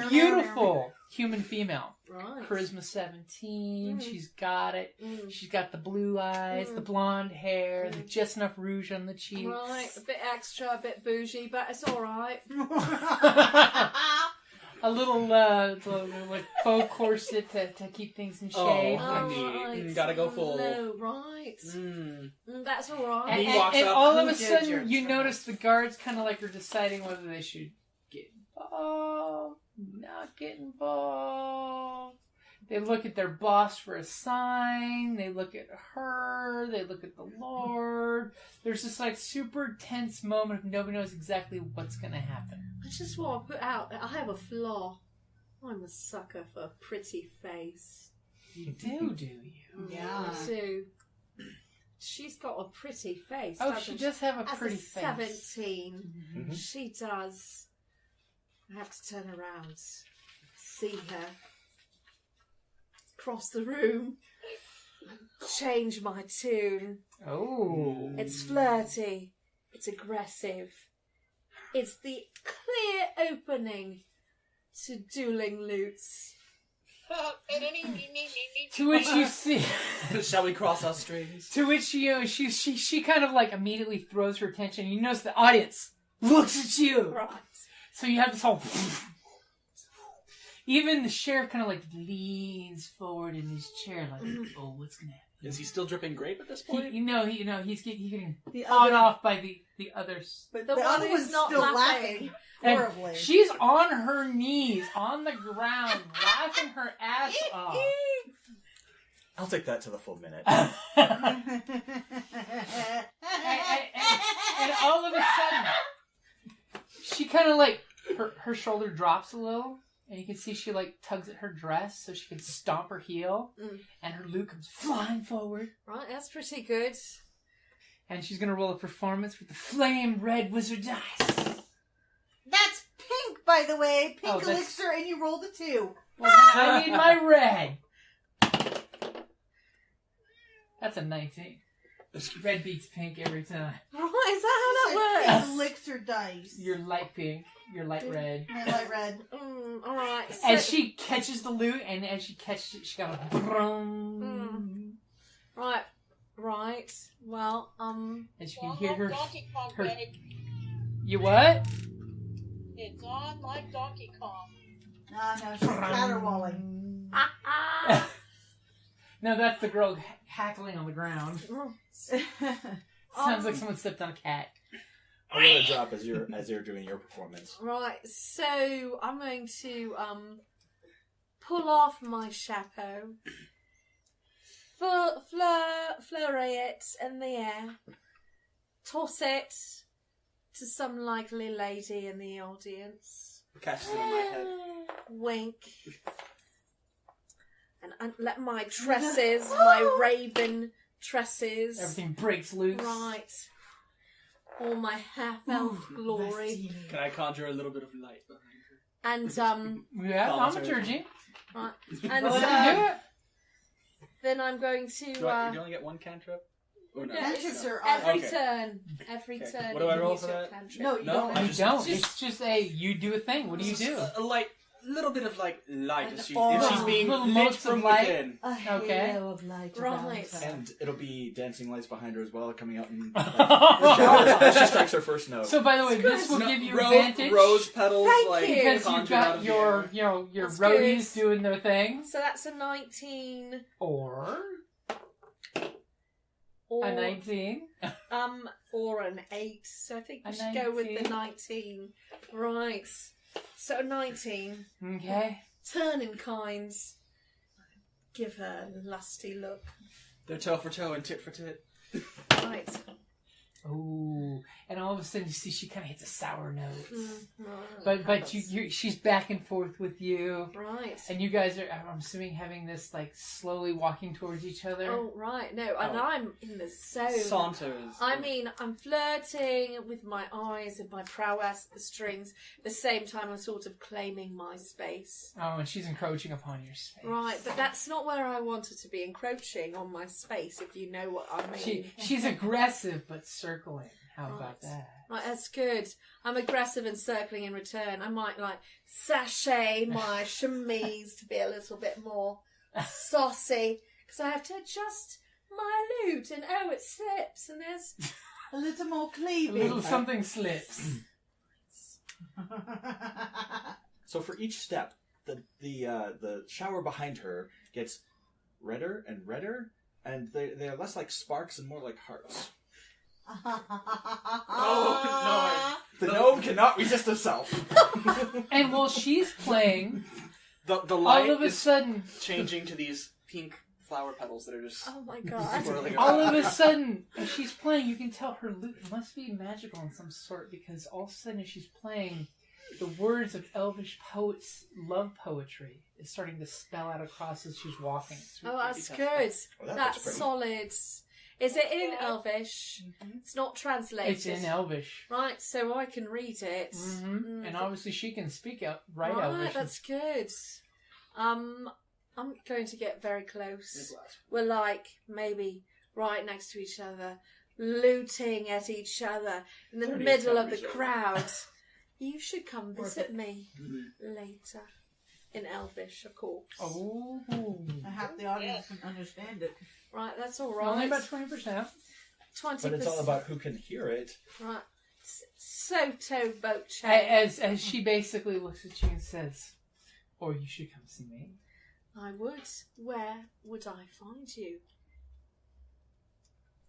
beautiful human female. Right. Charisma 17. She's got it. She's got the blue eyes, the blonde hair, just enough rouge on the cheeks. Right. A bit extra, a bit bougie, but it's all right. A little like faux corset to keep things in shape. Right. Gotta go full. No, right. That's all right. And all of a sudden, you notice the guards kind of like are deciding whether they should get involved, not get involved. They look at their boss for a sign. They look at her. They look at the Lord. There's this like super tense moment of nobody knows exactly what's going to happen. I just want to put out that I have a flaw. I'm a sucker for a pretty face. You do you? Yeah. I do. She's got a pretty face. Oh, she does have a pretty face. As a 17, she does. I have to turn around, see her, cross the room, change my tune. Oh. It's flirty. It's aggressive. It's the clear opening to dueling lutes. To which you see... Shall we cross our strings? To which she kind of like immediately throws her attention. You notice the audience looks at you. Right. So you have this whole... Even the sheriff kind of like leans forward in his chair like, oh, what's going to happen? Is he still dripping grape at this point? He's getting pawed off by the others. But the other one one's who's not still laughing. horribly. And she's on her knees, on the ground, laughing her ass off. I'll take that to the full minute. And all of a sudden, she kind of like, her shoulder drops a little. And you can see she like tugs at her dress so she can stomp her heel. And her lute comes flying forward. Right, that's pretty good. And she's going to roll a performance with the flame red wizard dice. That's pink, by the way. Pink Oh, elixir, and you rolled a 2. Well, I need my red. That's a 19. Red beats pink every time. Right, is that how that works? Pink elixir dice. You're light pink. You're light red. My light red. Alright. As she catches the lute, and as she catches it, she got a brum. Right. Well, And she can hear her. Donkey Kong, her babe. You what? It's on like Donkey Kong. No, she's caterwauling. No, that's the girl hackling on the ground. Sounds like someone stepped on a cat. I'm gonna drop as you're doing your performance. right, so I'm going to pull off my chapeau, flurry it in the air, toss it to some likely lady in the audience. Catches it on my head. Wink. And let my tresses, my raven tresses. Everything breaks loose. Right. All my half-elf glory. Can I conjure a little bit of light behind her? And, Yeah, thaumaturgy. right. And Well, then do it. then I'm going to, Do you only get one cantrip? Or no? Cantrips are every Okay. turn. Every Okay. turn. What do I you can roll use for your that? cantrip. No, you No, don't. I You just- don't. It's just you do a thing. What do you do? A light, little bit of like light if she's aura. being Little lit motes from of light. within. A Okay. halo of light Right. around her. And it'll be dancing lights behind her as well, coming out in Oh. showers as she strikes her first note. So, by the way, this will give you Ro- advantage Rose petals, Thank like you. because you've conjured out got of your, the air. your That's roadies good. doing their thing, So that's a 19. or Or, a 19. or an 8. So I think we A should go with the 19. 19. Right. So 19. Okay. Turning kinds. Give her a lusty look. They're toe for toe and tit for tit. Right. Ooh, and all of a sudden you see she kind of hits a sour note. Right. But she's back and forth with you, Right. and you guys are, I'm assuming, having this like slowly walking towards each other. Oh, right. No, and Oh. I'm in the zone. Saunters. I mean, I'm flirting with my eyes and my prowess at the strings. At the same time, I'm sort of claiming my space. Oh, and she's encroaching upon your space. Right, but that's not where I wanted to be, encroaching on my space, if you know what I mean. She's aggressive but circling. How about that? Right, that's good. I'm aggressive and circling in return. I might sashay my chemise to be a little bit more saucy because I have to adjust my lute and it slips and there's A little more A cleavage. little something slips. So for each step, the shower behind her gets redder and redder, and they're less like sparks and more like hearts. Oh, The gnome cannot resist himself. And while she's playing, The light all of a is sudden, changing to these pink flower petals that are just oh my god. swirling all around. of a sudden, as she's playing, you can tell her lute must be magical in some sort, because all of a sudden as she's playing, the words of elvish poets' love poetry is starting to spell out across as she's walking. Oh, that's good. Oh, that looks That's pretty. solid. Is it in Elvish? It's not translated. It's in Elvish. Right, so I can read it. Mm-hmm. And obviously she can speak out right Right, Elvish. that's good. I'm going to get very close. This last We're maybe right next to each other, looting at each other in the 30th middle of the Summer Show. crowd. You should come Worth visit it. me later. In Elvish, of course. Oh. Half the audience can understand it. Right, that's all right. Only about 20%. 20%. But it's all about who can hear it. Right. Soto Boche. As she basically looks at you and says, or you should come see me. I would. Where would I find you?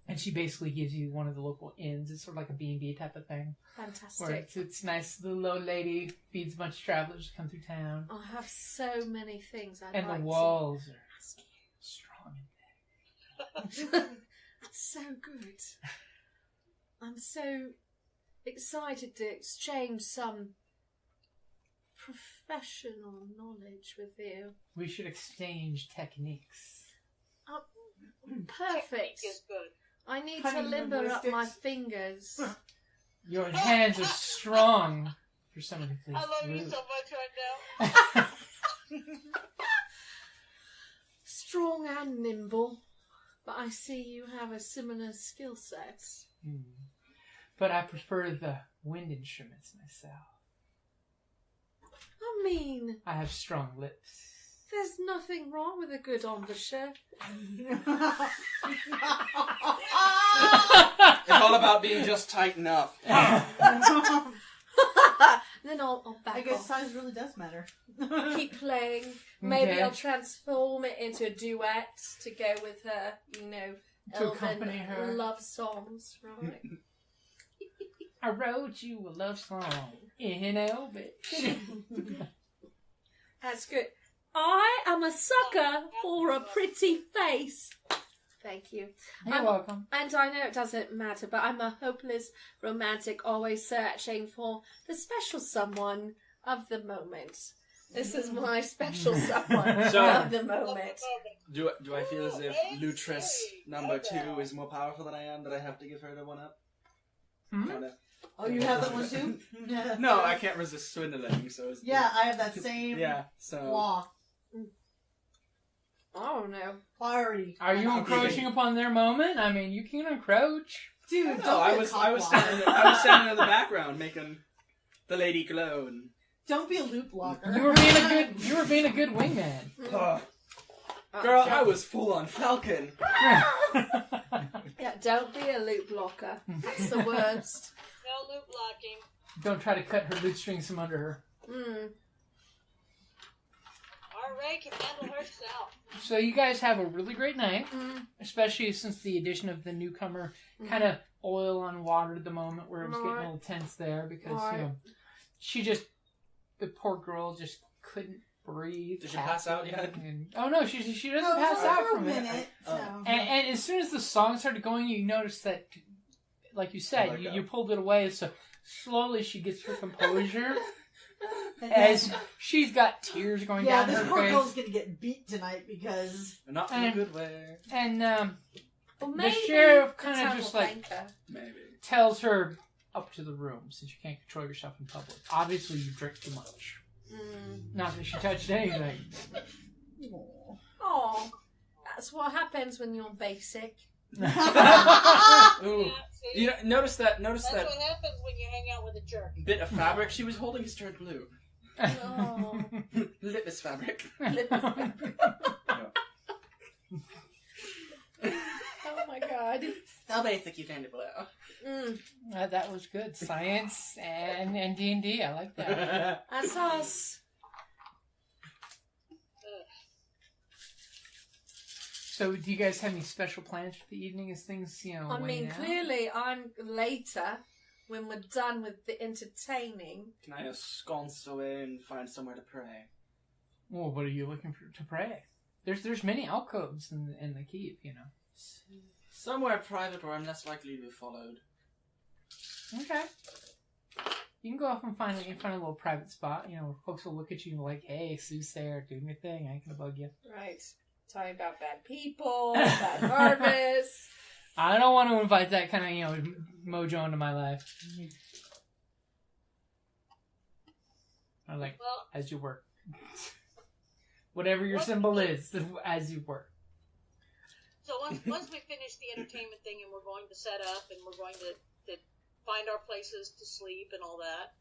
And she basically gives you one of the local inns. It's sort of like a B&B type of thing. Fantastic. Where it's nice. The old lady feeds a bunch of travelers to come through town. I have so many things I'd And like the walls to are ask you. strong and That's so good. I'm so excited to exchange some professional knowledge with you. we should exchange techniques. Perfect. Technique is good. I need Honey to limber up linguistics. my fingers. Your hands are strong for someone who plays I love you flute. so much right now. Strong and nimble. But I see you have a similar skill set. But I prefer the wind instruments myself. I mean, I have strong lips. there's nothing wrong with a good embouchure. It's all about being just tight enough. Then I'll back I guess off. size really does matter. Keep playing. Maybe Okay. I'll transform it into a duet to go with her, To accompany her. elven love songs, right? I wrote you a love song in Elvish. That's good. I am a sucker for a pretty face. Thank you. You're welcome. And I know it doesn't matter, but I'm a hopeless romantic, always searching for the special someone of the moment. This is my special someone So- of the moment. Do I feel as if Lutress number 2 is more powerful than I am, that I have to give her the one up? Hmm? Kinda. Oh, you have that one too? No, I can't resist swindling, so it's... Yeah, I have that same so... flaw. Oh no. Priority. Are you encroaching upon their moment? I mean, you can encroach. Dude, No, don't I be a was cockblocker. standing in the background making the lady glow and... Don't be a loot blocker. You were being a good wingman. Girl, I was full on Falcon. Yeah, don't be a loop blocker. That's the worst. No loop blocking. Don't try to cut her lute strings from under her. Our Ray can handle herself. So you guys have a really great night, especially since the addition of the newcomer kind of oil on water at the moment, where it was getting a little tense there because the poor girl just couldn't breathe. Did she pass out yet? Oh no, she doesn't No, pass out for a from it. minute. So. And as soon as the song started going, you noticed that, like you said, you pulled it away. So slowly she gets her composure as she's got tears going Yeah, down this her poor face. girl's gonna get beat tonight because... Not in a good way. And Well, the sheriff the kind town of just will like thank her. Maybe. tells her up to the room since you can't control yourself in public. Obviously, you drink too much. Not that she touched anything. Oh, that's what happens when you're basic. Ooh. Yeah, see? You know, notice that That's what happens when you hang out with a jerk. bit of fabric she was holding is turned blue. Oh. Litmus fabric. Oh my god. So basic you turned it blue. That was good. Science and D&D. I like that. That's us. So, do you guys have any special plans for the evening as things, I wane mean, out? clearly, I'm later when we're done with the entertaining. Can I sconce away and find somewhere to pray? Well, what are you looking for to pray? There's many alcoves in the keep, Somewhere private where I'm less likely to be followed. Okay. You can go off and find a little private spot, where folks will look at you and be like, hey, soothsayer, doing your thing, I ain't gonna bug you. Right. Talking about bad people, bad harvest. I don't want to invite that kind of, mojo into my life. I like, Well, as you work. Whatever your symbol is, as you work. so once we finish the entertainment thing and we're going to set up and we're going to find our places to sleep and all that,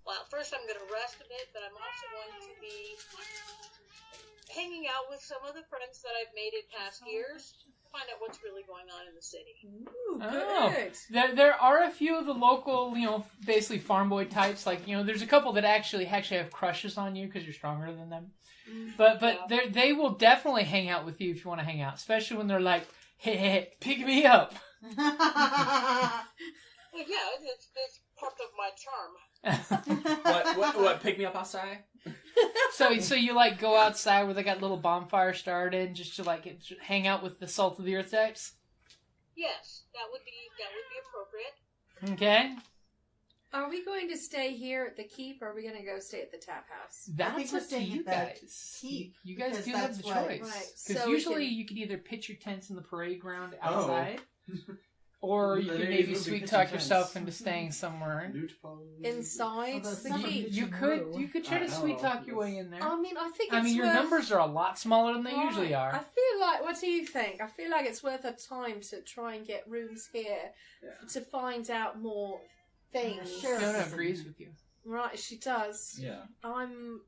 well, first I'm going to rest a bit, but I'm also going to be hanging out with some of the friends that I've made in past years to find out what's really going on in the city. Ooh, Oh, good. there are a few of the local, basically farm boy types. Like, there's a couple that actually have crushes on you because you're stronger than them. But they will definitely hang out with you if you want to hang out, especially when they're like, hey, pick me up. Well, yeah, it's part of my charm. What? Pick me up outside? So you go outside where they got little bonfire started just to hang out with the salt of the earth types? Yes, that would be appropriate. Okay. Are we going to stay here at the keep, or are we going to go stay at the tap house? That's we're up to staying you at that guys. keep, You guys because do have the that's what- choice. Right, Because so we usually can- you can either pitch your tents in the parade ground Oh. outside, or you The can ladies maybe will be sweet pitching talk tents. yourself into staying somewhere. Inside Although the some keep. of You could try to I sweet know. talk your way in there. I mean, I think it's Your worth... numbers are a lot smaller than they Right. usually I are. feel like, what do you think? I feel like it's worth a time to try and get rooms here to find out more things. Sure. Fiona agrees with you. Right, she does. Yeah. I'm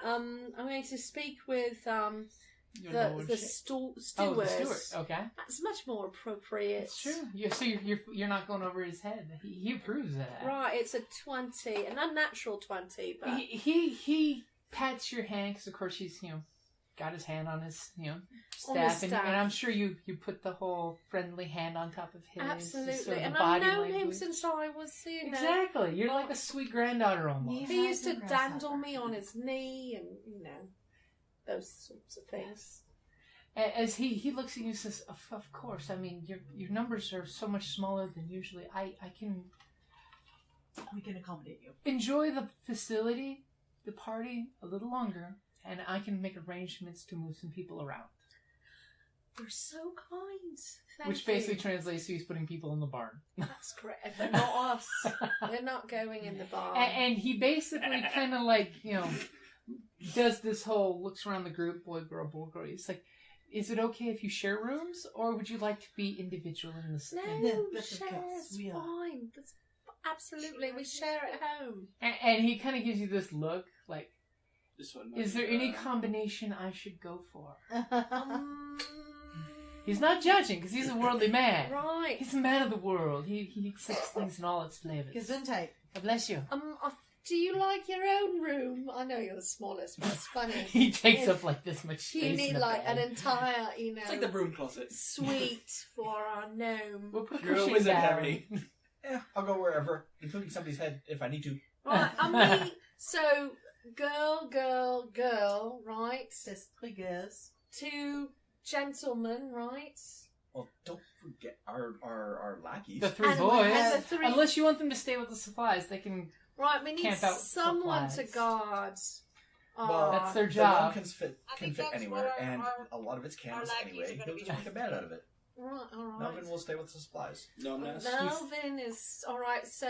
going to speak with Your the lordship. steward. Oh, the steward. Okay. That's much more appropriate. It's true. So you're not going over his head. He approves of that. Right, it's a 20, an unnatural 20, but He pats your hand because of course he's got his hand on his staff, and I'm sure you put the whole friendly hand on top of his. absolutely. Sort of And the I've body known him language. since I was, Exactly. You're like a sweet granddaughter almost. He used to dandle me on his knee and, those sorts of things. As he looks at you and says, of course, I mean, your numbers are so much smaller than usually. We can accommodate you. Enjoy the facility, the party, a little longer, and I can make arrangements to move some people around. You're so kind. Thank Which you. basically translates to he's putting people in the barn. That's correct. But not us. We're not going in the barn. And he basically kind of does this whole looks around the group, boy, girl. He's like, is it okay if you share rooms, or would you like to be individual in this? No, that's share okay. is We are. fine. That's absolutely. We share at home. And he kind of gives you this look, like, This one. is there any combination I should go for? Um, He's not judging, because he's a worldly man. right. He's a man of the world. He accepts things in all its flavors. Gesundheit. God bless you. Do you like your own room? I know you're the smallest, but it's funny. He takes If up like this much space. You need in the like bed. an entire, It's like the broom closet. suite for our gnome. We'll put You're a cushions wizard, down. Harry. Yeah, I'll go wherever, including somebody's head if I need to. Right, so girl, right? C'est trigueuse. 2 gentlemen, right? Well, don't forget our lackeys. The 3 And boys. the 3 Unless you want them to stay with the supplies, they can. Right, we need Camp out someone to supplies. guard. Well, That's their The job. gnome I can think fit that's anywhere, what and our a lot of it's canvas lackeys anyway. are gonna He'll be just make a bed out of it. Right, alright. Melvin will stay with the supplies. No mess. Melvin is alright, so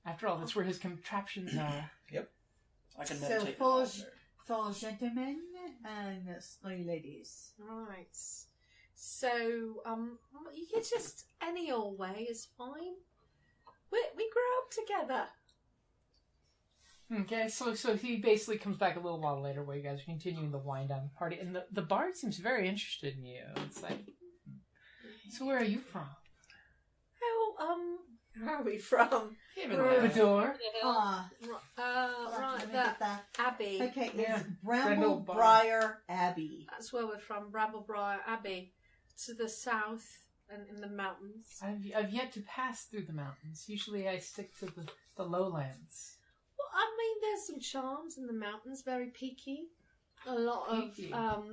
After all, that's where his contraptions are. Yep. I can So meditate. for tall gentlemen and slay ladies. Right. So, you can just any old way is fine. We grow up together. Okay, so he basically comes back a little while later where you guys are continuing the wind down party, and the bard seems very interested in you. It's like, so where are you from? Oh, where are we from? Bador. Right, that Abbey. Okay, Yeah. it's Bramblebriar Abbey. That's where we're from, Bramblebriar Abbey, to the south and in the mountains. I've yet to pass through the mountains. Usually I stick to the lowlands. Well, I mean, there's some charms in the mountains, very peaky. A lot Peaky. of,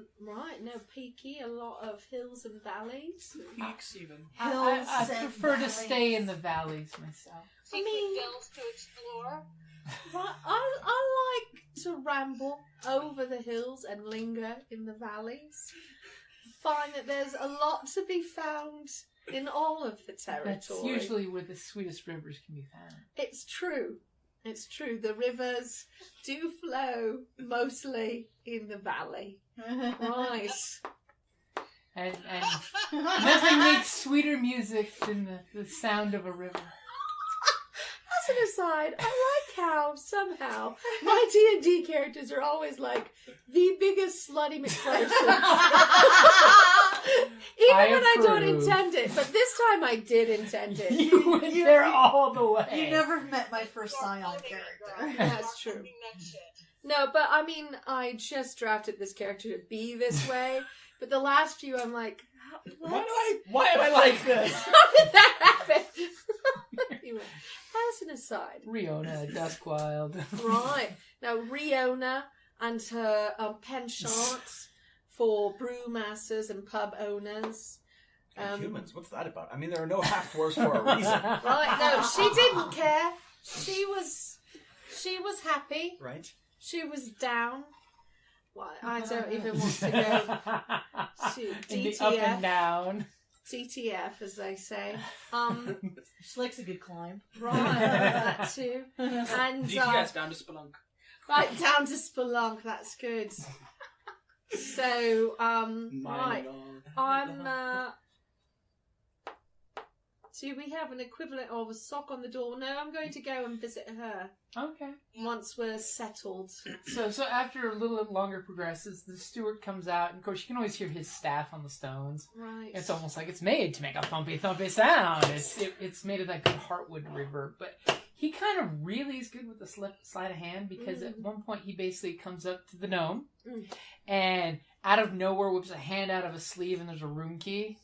peaky, a lot of hills and valleys. Peaks even. Hills I and prefer to valleys. stay in the valleys myself. Secret dells to explore. Right, I like to ramble over the hills and linger in the valleys. Find that there's a lot to be found in all of the territory. That's usually where the sweetest rivers can be found. It's true. It's true. The rivers do flow mostly in the valley. Right. And nothing makes sweeter music than the sound of a river. As an aside, I like how somehow my D&D characters are always like the biggest slutty McPhersons. Even when I don't approve. intend it. But this time I did intend it. You went there all the way. You never met my first Scion Owning it, character. girl. That's true. Owning that shit. No, but I mean, I just drafted this character to be this way. But the last few, I'm like, what? Why am I like this? How did that happen? Anyway, as an aside. Riona, Duskwild. Right. Now, Riona and her penchant for brewmasters and pub owners. Humans, what's that about? I mean, there are no half-dwarfs for a reason. Right, no, she didn't care. She was happy. Right? She was down. Well, I don't even want to go to In the up and DTF. down. TTF, as they say. She likes a good climb. Right, that too. And DTS down to Spelunk. right down to Spelunk. That's good. So, right, I'm. Do we have an equivalent of a sock on the door? No, I'm going to go and visit her Okay. once we're settled. So after a little longer progresses, the steward comes out, and of course you can always hear his staff on the stones. Right. It's almost like it's made to make a thumpy thumpy sound. It's made of that good heartwood reverb, but he kind of really is good with the sleight of hand because at one point he basically comes up to the gnome and out of nowhere whips a hand out of a sleeve and there's a room key.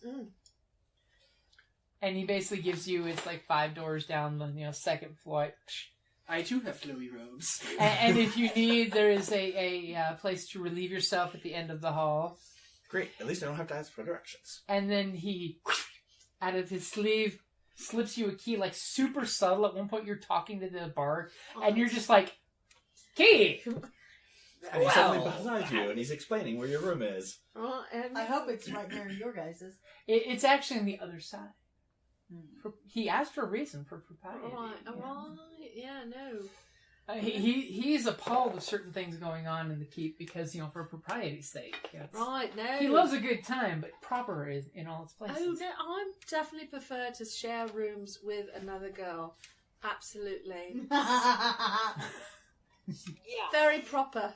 And he basically gives you, it's like 5 doors down the second floor. I too have flowy robes. And if you need, there is a place to relieve yourself at the end of the hall. Great. At least I don't have to ask for directions. And then he, out of his sleeve, slips you a key, like super subtle. At one point you're talking to the bard, and you're just like, key! And he's suddenly beside you, and he's explaining where your room is. I hope it's right near your guys's. It's actually on the other side. He asked for a reason for propriety. Right, yeah, no. He's appalled with certain things going on in the keep because, for propriety's sake. Right, no. He loves a good time, but proper is in all its places. Oh, no, I definitely prefer to share rooms with another girl. Absolutely. Yeah. Very proper.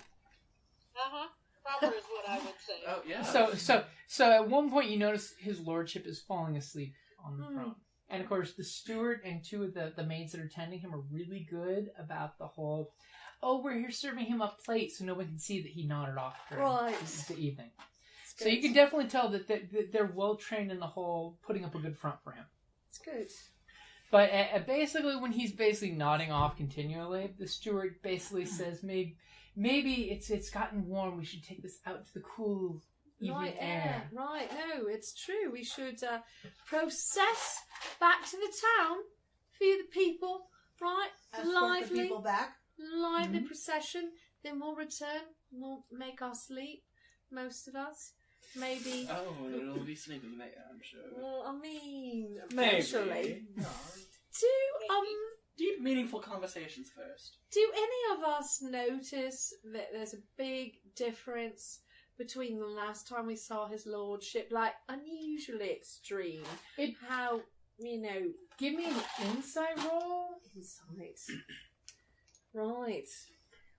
Proper is what I would say. Oh, yeah. So at one point you notice his lordship is falling asleep on the throne. And of course the steward and 2 of the maids that are tending him are really good about the whole, we're here serving him a plate so no one can see that he nodded off during the evening. So you can definitely tell that they're well trained in the whole putting up a good front for him. It's good. But basically when he's basically nodding off continually, the steward basically says maybe it's gotten warm, we should take this out to the cool evening air. Right, no, it's true. We should process back to the town, feed the people, right? Escort the people back. Lively procession. Then we'll return. We'll make our sleep, most of us. Maybe. Oh, it'll be sleeping later, I'm sure. Well, I mean, Maybe. eventually. deep, meaningful conversations first. Do any of us notice that there's a big difference between the last time we saw his lordship, like unusually extreme? How, Give me an insight roll. Insight. Right.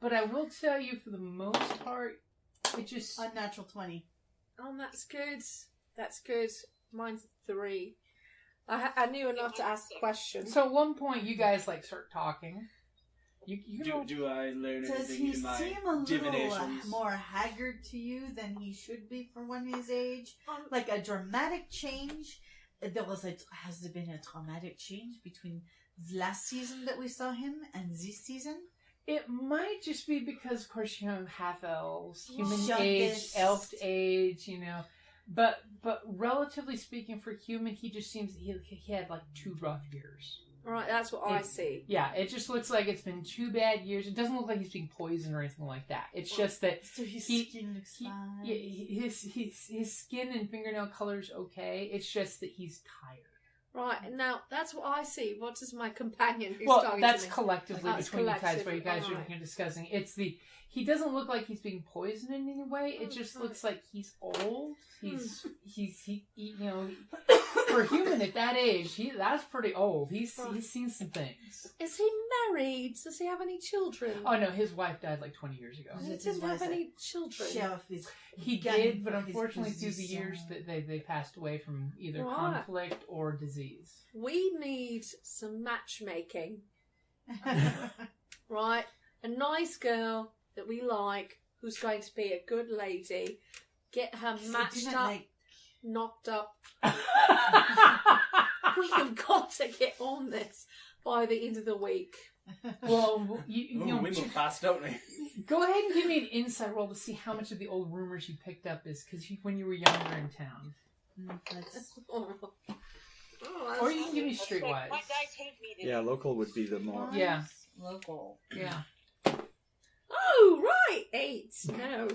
But I will tell you, for the most part, it just... Unnatural 20. Oh, that's good. That's good. Mine's 3. I knew enough to ask the question. So at one point, you guys start talking. Do I learn Does anything he in my seem a little divinations? more haggard to you than he should be for one his age? Like a dramatic change? Has there been a dramatic change between the last season that we saw him and this season? It might just be because, of course, half-elves, human Youngest. age, elf age, But relatively speaking, for human, he just seems he had 2 rough years. Right, that's what I see. Yeah, it just looks like it's been 2 bad years. It doesn't look like he's being poisoned or anything like that. It's just that So his skin looks fine. Yeah, his skin and fingernail color's okay. It's just that he's tired. Right, now that's what I see. What does my companion who's Well, talking that's to me? collectively That's between you guys, collective, where you guys alright. are discussing. He doesn't look like he's being poisoned in any way. It just looks like he's old. For a human at that age, that's pretty old. He's seen some things. Is he married? Does he have any children? Oh no, his wife died 20 years ago. He didn't have any children. He did, but unfortunately through the years that they passed away from either conflict or disease. We need some matchmaking. Right? A nice girl that we like, who's going to be a good lady. Get her matched up, knocked up. We have got to get on this by the end of the week. Well, we move fast, don't we? Go ahead and give me an insight roll to see how much of the old rumors you picked up is because when you were younger in town. Or you can give me streetwise. My dice hate me today. Yeah, local would be the more... Yeah. Local. Yeah. Oh, right! 8. No.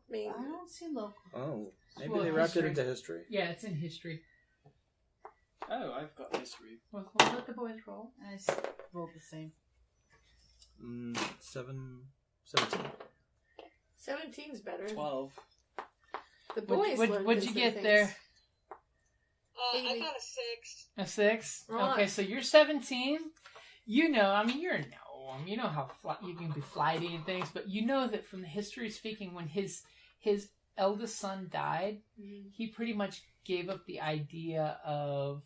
I don't see local. Oh, maybe they wrapped it into history. Yeah, it's in history. Oh, I've got history. Well, let the boys roll. I rolled the same. 17. 17's better. 12. The boys What'd you get there? I got a 6. A 6? Right. Okay, so you're 17. You're a gnome. You know how you can be flighty and things, but you know that from the history speaking, when his eldest son died, he pretty much gave up the idea of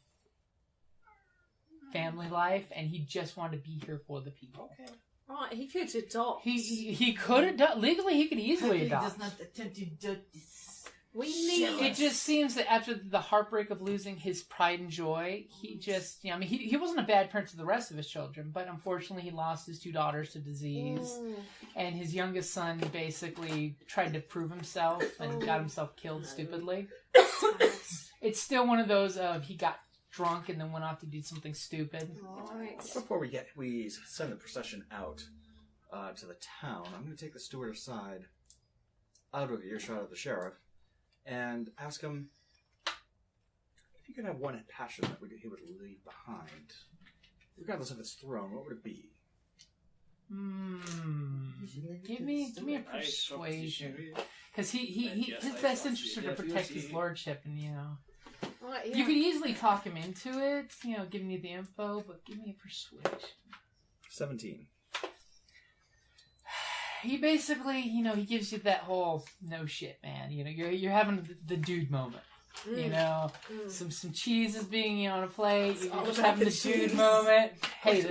family life, and he just wanted to be here for the people. Okay. Right, he could adopt. He could adopt. Legally, he could easily adopt. He does not attempt to do this. We need... It just seems that after the heartbreak of losing his pride and joy, he just... he wasn't a bad parent to the rest of his children, but unfortunately he lost his 2 daughters to disease. And his youngest son basically tried to prove himself and got himself killed stupidly. It's still one of those of he got drunk and then went off to do something stupid. Right. Before we send the procession out to the town, I'm going to take the steward aside, out of earshot of the sheriff, and ask him if he could have one passion that he would leave behind, regardless of its throne. What would it be? Give me a persuasion, because his best interest is to protect his lordship, and Right, you could easily talk him into it, giving you the info, but give me a persuasion. 17. He basically, he gives you that whole no shit, man. You're having the dude moment. Some cheese is being on a plate. You're just having the dude moment. Hey,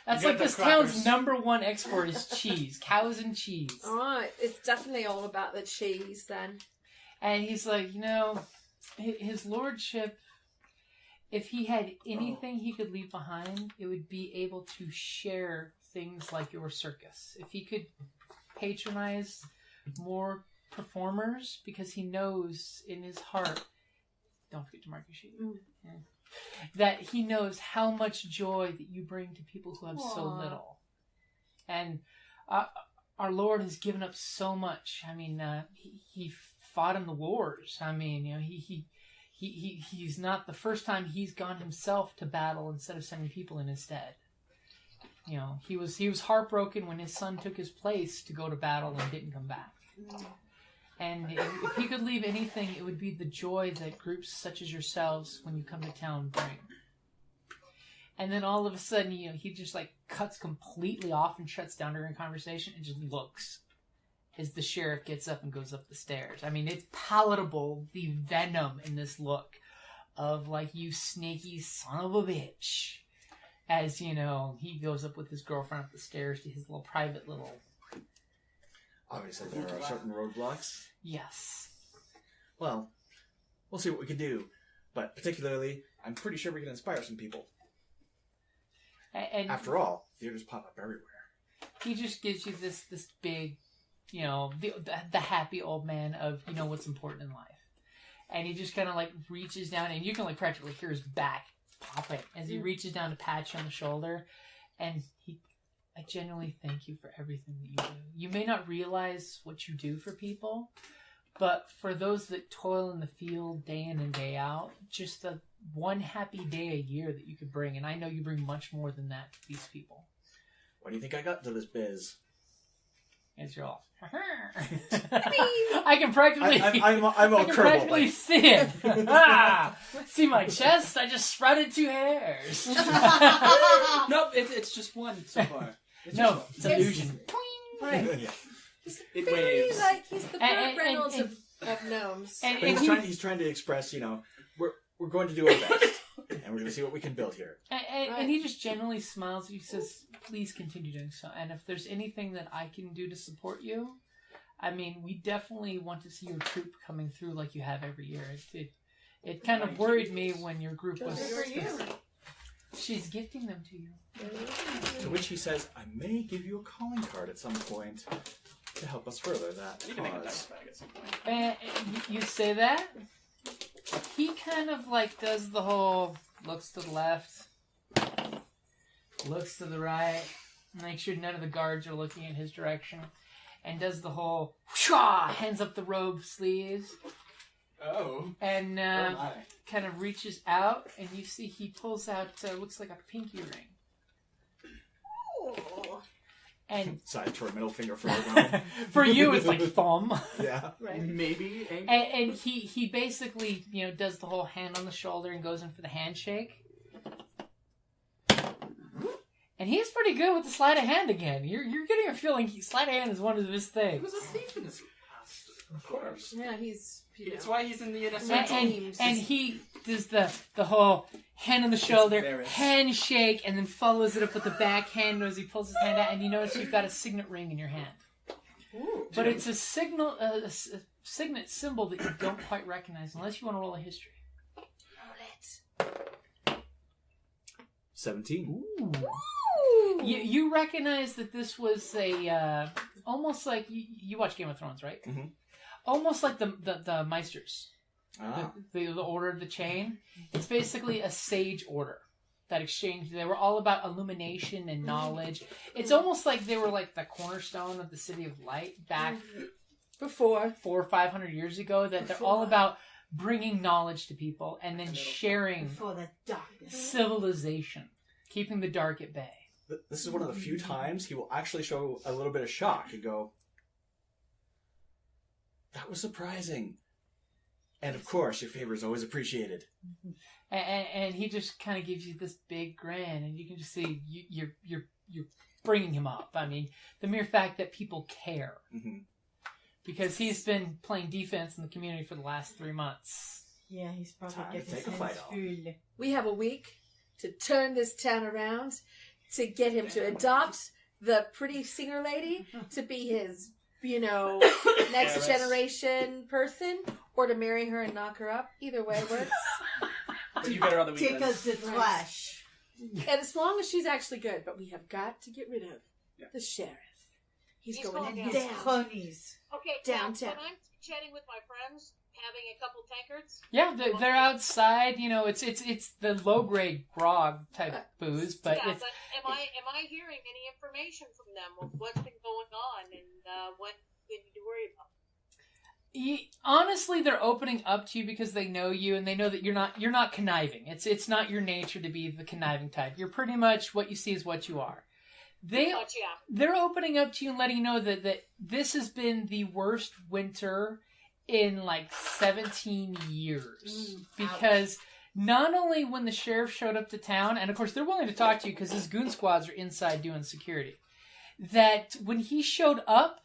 that's like this town's #1 export is cheese, cows and cheese. All right, it's definitely all about the cheese then. And he's like, his lordship, if he had anything he could leave behind, it would be able to share things like your circus. If he could patronize more performers, because he knows in his heart, don't forget to mark your sheet, that he knows how much joy that you bring to people who have so little. And our Lord has given up so much. I mean, he fought in the wars. I mean, he's not the first time he's gone himself to battle instead of sending people in instead. he was heartbroken when his son took his place to go to battle and didn't come back. And if he could leave anything, it would be the joy that groups such as yourselves, when you come to town, bring. And then all of a sudden, he just like cuts completely off and shuts down during conversation and just looks as the sheriff gets up and goes up the stairs. I mean, it's palatable, the venom in this look of like, you sneaky son of a bitch. As, he goes up with his girlfriend up the stairs to his little private little... Obviously, there are certain roadblocks. Yes. Well, we'll see what we can do. But particularly, I'm pretty sure we can inspire some people. And after all, theaters pop up everywhere. He just gives you this big, the happy old man of, what's important in life. And he just kind of like reaches down, and you can like practically hear his back popping as he reaches down to pat you on the shoulder. And I genuinely thank you for everything that you do. You may not realize what you do for people, but for those that toil in the field day in and day out, just the one happy day a year that you could bring, and I know you bring much more than that to these people. Why do you think I got into this biz? As you're all, I can practically, I'm all I can practically see it. See my chest? I just sprouted 2 hairs. Nope, it's just one so far. It's illusion. Right. Yeah. It Very waves. like he's the Burt Reynolds of gnomes. And But he's trying to express, we're going to do our best, and we're going to see what we can build here. And he just generally smiles. He says, "Please continue doing so. And if there's anything that I can do to support you, I mean, we definitely want to see your troop coming through like you have every year. It kind of worried me when your group was. For you. She's gifting them to you. To which he says, I may give you a calling card at some point to help us further that I need to make a dice cause. bag at some point. And you say that? He kind of like does the whole looks to the left, looks to the right, make sure none of the guards are looking in his direction, and does the whole whoosh, hands up the robe sleeves. Oh. And kind of reaches out, and you see he pulls out, looks like a pinky ring. Oh. And Side toward middle finger for everyone. for you, it's like thumb. Yeah. Right. Maybe. And he basically, does the whole hand on the shoulder and goes in for the handshake. And he's pretty good with the sleight of hand again. You're getting a feeling sleight of hand is one of his He things. was a thief in his past. Of course. Yeah, he's... It's why he's in the NSFM. And he does the whole hand on the shoulder, Varys. handshake, and then follows it up with the backhand as he pulls his hand out, and you notice you've got a signet ring in your hand. Ooh. But it's a signal, a signet symbol that you don't quite recognize unless you want to roll a history. Roll it. 17. Ooh. You recognize that this was a almost like you watch Game of Thrones, right? Mhm. Almost like the Meisters, Ah. the Order of the Chain. It's basically a sage order that exchanged. They were all about illumination and knowledge. It's almost like they were like the cornerstone of the City of Light back Before. 400 or 500 years ago. That they're all about bringing knowledge to people and then sharing Before the darkness. civilization, keeping the dark at bay. This is one of the few times he will actually show a little bit of shock and go, that was surprising. And of course, your favor is always appreciated. And he just kind of gives you this big grin, and you can just see you're bringing him up. I mean, the mere fact that people care, Mm-hmm. because he's been playing defense in the community for the last 3 months. Yeah, he's probably Time to getting his take a fight hands off. full. We have a week to turn this town around, to get him to adopt the pretty singer lady to be his, next generation person, or to marry her and knock her up. Either way works. You better on the Take weekends. us to flesh. And as long as she's actually good, but we have got to get rid of the sheriff. He's He's going going And down. his down. cronies. Okay, Downtown. When I'm chatting with my friends, having a couple tankards. Yeah, they're outside. It's the low grade grog type booze, but yeah, it's but am I hearing any information from them of what's been going on and what we need to worry about? honestly, they're opening up to you because they know you and they know that you're not conniving. It's not your nature to be the conniving type. You're pretty much what you see is what you are. they're opening up to you and letting you know that this has been the worst winter in like 17 years. Because not only when the sheriff showed up to town, and of course they're willing to talk to you because his goon squads are inside doing security, that when he showed up,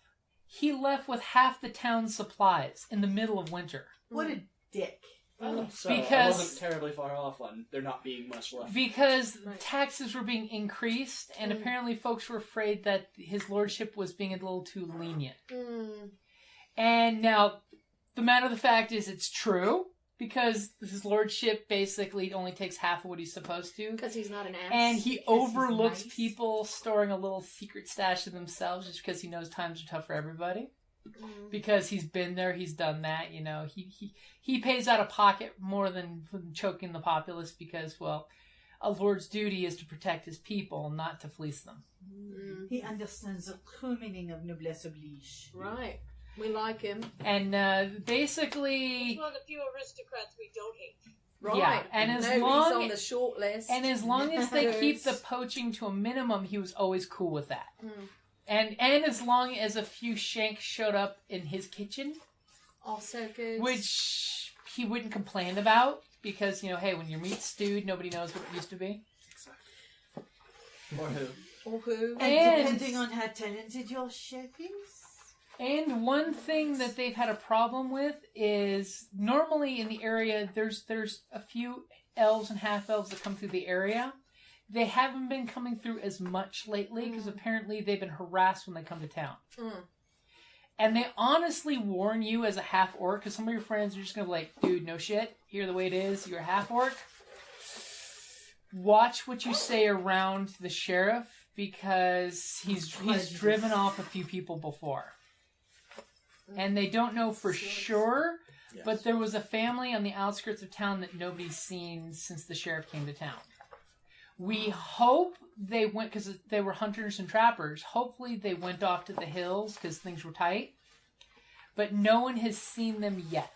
he left with half the town's supplies in the middle of winter. What a dick. Oh, so because I wasn't terribly far off on there not being much left. Because taxes were being increased, and apparently folks were afraid that his lordship was being a little too lenient. And now, the matter of the fact is it's true, because his lordship basically only takes half of what he's supposed to. Because he's not an ass. And he overlooks people storing a little secret stash of themselves just because he knows times are tough for everybody. Because he's been there, he's done that, you know. He pays out of pocket more than choking the populace because, well, a lord's duty is to protect his people, not to fleece them. He understands the true meaning of noblesse oblige. Right. We like him. And basically... He's one of the few aristocrats we don't hate. Right. Yeah, and he's on the short list. And as long as they keep the poaching to a minimum, he was always cool with that. And as long as a few shanks showed up in his kitchen, also good, which he wouldn't complain about because, you know, hey, when your meat's stewed, nobody knows what it used to be. Or who? And depending on how talented your chef is. And one thing that they've had a problem with is normally in the area, there's a few elves and half-elves that come through the area. They haven't been coming through as much lately because apparently they've been harassed when they come to town. And they honestly warn you as a half-orc, because some of your friends are just going to be like, dude, no shit, here the way it is, you're a half-orc. Watch what you say around the sheriff, because he's driven off a few people before. And they don't know for sure, but there was a family on the outskirts of town that nobody's seen since the sheriff came to town. We hope they went, because they were hunters and trappers, hopefully they went off to the hills because things were tight. But no one has seen them yet.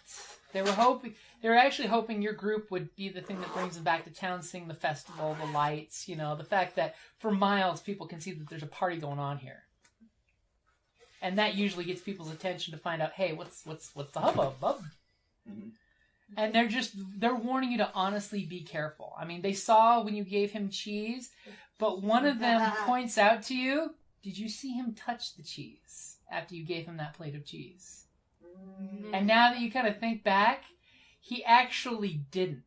They were actually hoping your group would be the thing that brings them back to town, seeing the festival, the lights, you know, the fact that for miles people can see that there's a party going on here. And that usually gets people's attention to find out, hey, what's the hubbub, bub? And they're warning you to honestly be careful. I mean, they saw when you gave him cheese, but one of them points out to you, did you see him touch the cheese after you gave him that plate of cheese? And now that you kind of think back, he actually didn't.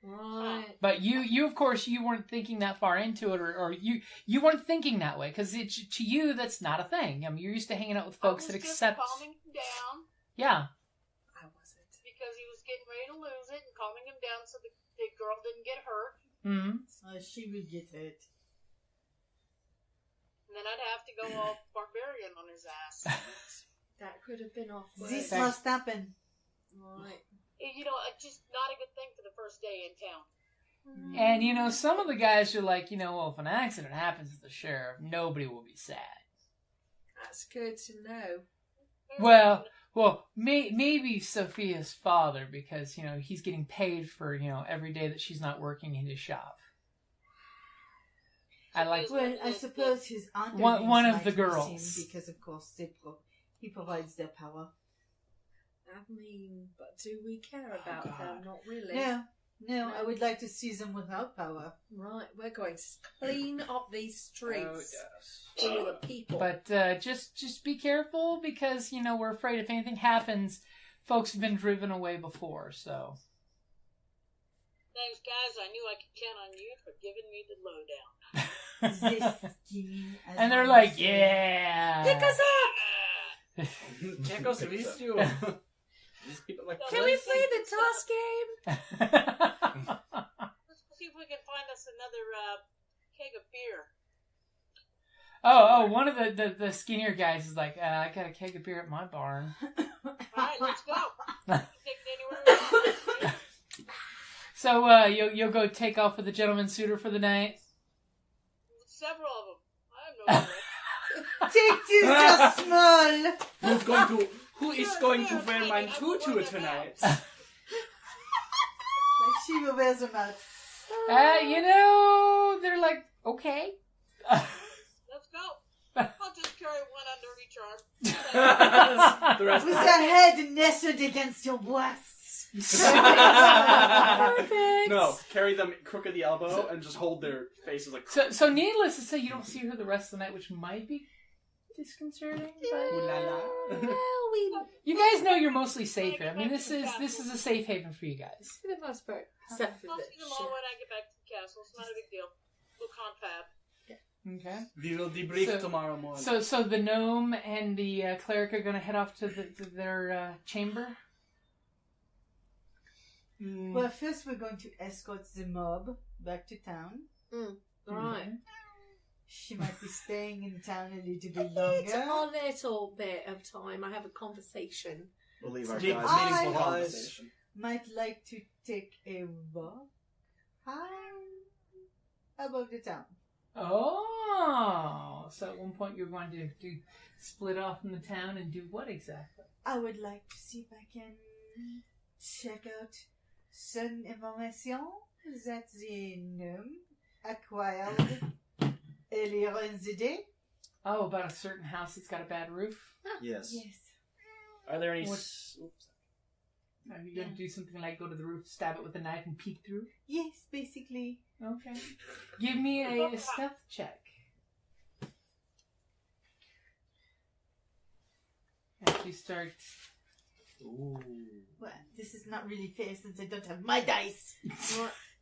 Right. But you of course, you weren't thinking that far into it, or you weren't thinking that way, because to you, that's not a thing. I mean, you're used to hanging out with folks that accept... calming him down. Yeah. I wasn't. Because he was getting ready to lose it, and calming him down so the girl didn't get hurt. She would get hurt. And then I'd have to go all barbarian on his ass. That could have been awkward. This must happen. Right. You know, it's just not a good thing for the first day in town. And, you know, some of the guys are like, you know, well, if an accident happens to the sheriff, nobody will be sad. That's good to know. Well, maybe Sophia's father, because, you know, he's getting paid for, you know, every day that she's not working in his shop. I suppose his aunt one of the might girls, miss him because of course he provides their power. I mean, but do we care about them? Not really. No, I would like to see them without power. Right, we're going to clean up these streets for the people. But just be careful, because, you know, we're afraid if anything happens, folks have been driven away before, so... Thanks, guys. I knew I could count on you for giving me the lowdown. And they're like, yeah! Pick us up! Can't go to these two. These people like, can we play the toss game? Let's see if we can find us another keg of beer. One of the skinnier guys is like, I got a keg of beer at my barn. Alright, let's go. Take it anywhere. So you'll go take off with the gentleman suitor for the night? Several of them. I have no idea. Take this, so small. Who is going to wear my tutu tonight? She will wear them out. They're like, okay. Let's go. I'll just carry one under each arm. The rest With the head nestled against your breasts. Perfect. No, carry them crook of the elbow and just hold their faces like. So needless to say, you don't see her the rest of the night, which might be disconcerting. But Ooh la la. Well, we you guys know you're mostly safe here. I mean, this is a safe haven for you guys. for the most part, except for I'll the see them all when I get back to the castle. It's not a big deal. We'll confab. Okay. We will debrief tomorrow morning. So the gnome and the cleric are going to head off to their chamber. Well, first we're going to escort the mob back to town. Right. She might be staying in town a little bit It's longer. a little bit of time. I have a conversation. We'll leave our Deep, guys. meaningful I- conversation. Might like to take a walk high above the town. Oh, so at one point you're going to split off from the town and do what exactly? I would like to see if I can check out some information that the gnome acquired earlier in the day. Oh, about a certain house that's got a bad roof? Yes. Yes. Are there any? Oops. Are you going to do something like go to the roof, stab it with a knife, and peek through? Yes, basically. Okay. Give me a stealth check. As you start... Ooh. Well, this is not really fair since I don't have my dice.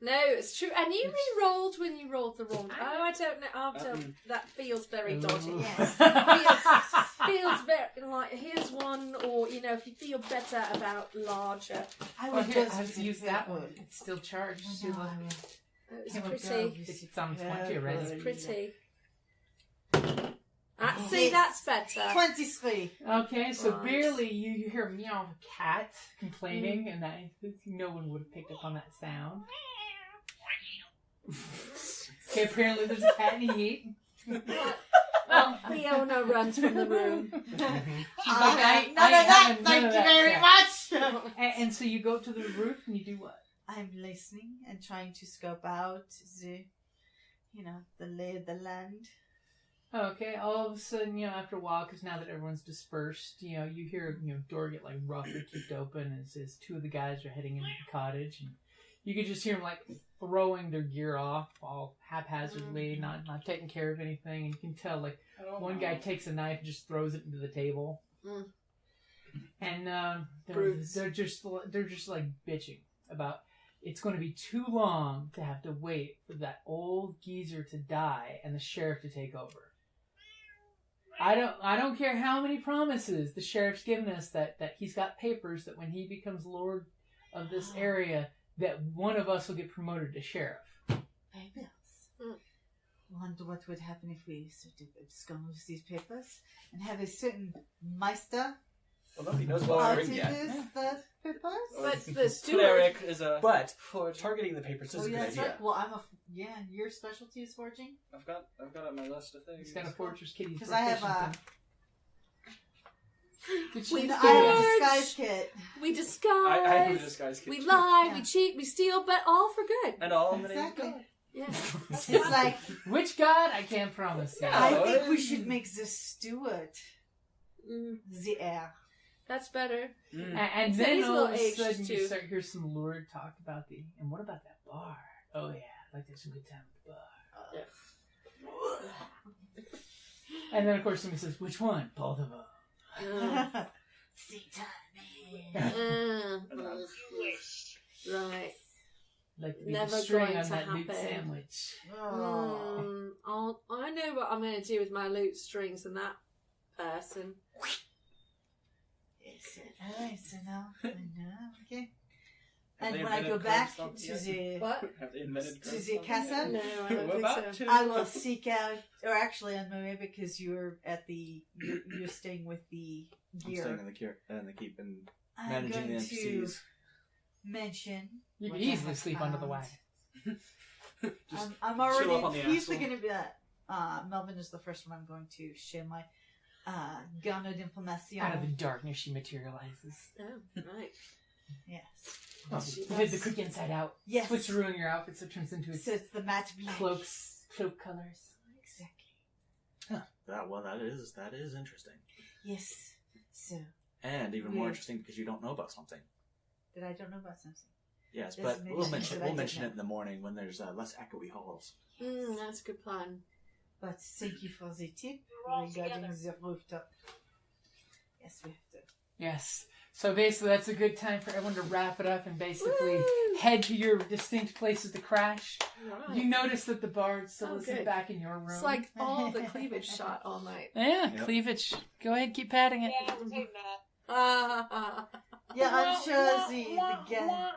No, it's true. And you re-rolled when you rolled the wrong. Oh, I don't know. That feels very dodgy. Yes. Feels very like here's one, or if you feel better about larger. I Well, would here, just I have to use that one. It's still charged. No, to I will. It's Came up pretty. It's on 20 already. It's pretty. See, that's better. 23. Okay, so Right. barely you hear a meow of a cat complaining, and that no one would have picked up on that sound. Okay, apparently there's a cat in heat. Fiona runs from the room. She's like, None of none that, of thank you that very cat." much. And so you go up to the roof and you do what? I'm listening and trying to scope out the lay of the land. Okay, all of a sudden, after a while, because now that everyone's dispersed, you hear, door get like roughly kicked open as two of the guys are heading into the cottage, and you could just hear them like throwing their gear off all haphazardly, not taking care of anything, and you can tell like one guy takes a knife and just throws it into the table, and they're just like bitching about it's going to be too long to have to wait for that old geezer to die and the sheriff to take over. I don't care how many promises the sheriff's given us that he's got papers that when he becomes lord of this area that one of us will get promoted to sheriff. Papers. Wonder what would happen if we sort of abscond these papers and have a certain meister Well, nobody knows what out we're in in yet. the papers. But the steward. Cleric is a. But targeting the papers is Oh a yeah, good that's idea. right. Well, your specialty is forging. I've got it on my list of things. He's got a fortress kit. Because I have a We I have a forge. disguise kit. We I disguise. do disguise kit. We lie. Yeah. We cheat. We steal, but all for good. And all in the name of Exactly. God. Yeah. It's like Which god? I can't promise you. I think we should make the steward the heir. That's better. And So then he's a all of a little aged, sudden you too. start hear some lurid talk about and what about that bar? Oh yeah, I'd like to have some good time at the bar. And then of course somebody says, which one? Both of them. Right. Like to be Never the string going on to that meat happen. sandwich. I know what I'm going to do with my lute strings and that person. Yes, I know. Okay. Have And they when I go invented back crab to yet? the What? Have they invented to crab the casa, No, I We're don't think about so. to. I will seek out, or actually on my way because you're staying with the I'm gear. staying in the keep and I'm managing the going to NPCs. mention. You what can I easily have sleep under the found. Just I'm chill up on already. the Usually axle. going to be Melvin is the first one I'm going to share my garnered information. Out of the darkness she materializes. Oh, right. Yes. Oh, you did the quick inside out. Yes. Switcherooing your outfit so it turns into its So it's the matte black. cloak colors. Exactly. Huh. That is interesting. Yes. So. And even more interesting because you don't know about something. That I don't know about something. Yes, This but we'll mentions mention that I it in the morning when there's less echoey halls. That's a good plan. But thank you for the tip We're all regarding together. the rooftop. Yes, we have to. Yes. So basically, that's a good time for everyone to wrap it up and basically head to your distinct places to crash. Right. You notice that the bard still Oh, isn't good. back in your room. It's like all the cleavage shot all night. Yeah, Yep. cleavage. Go ahead, keep patting it. Yeah, we're taking that. Yeah, I'm sure the gang.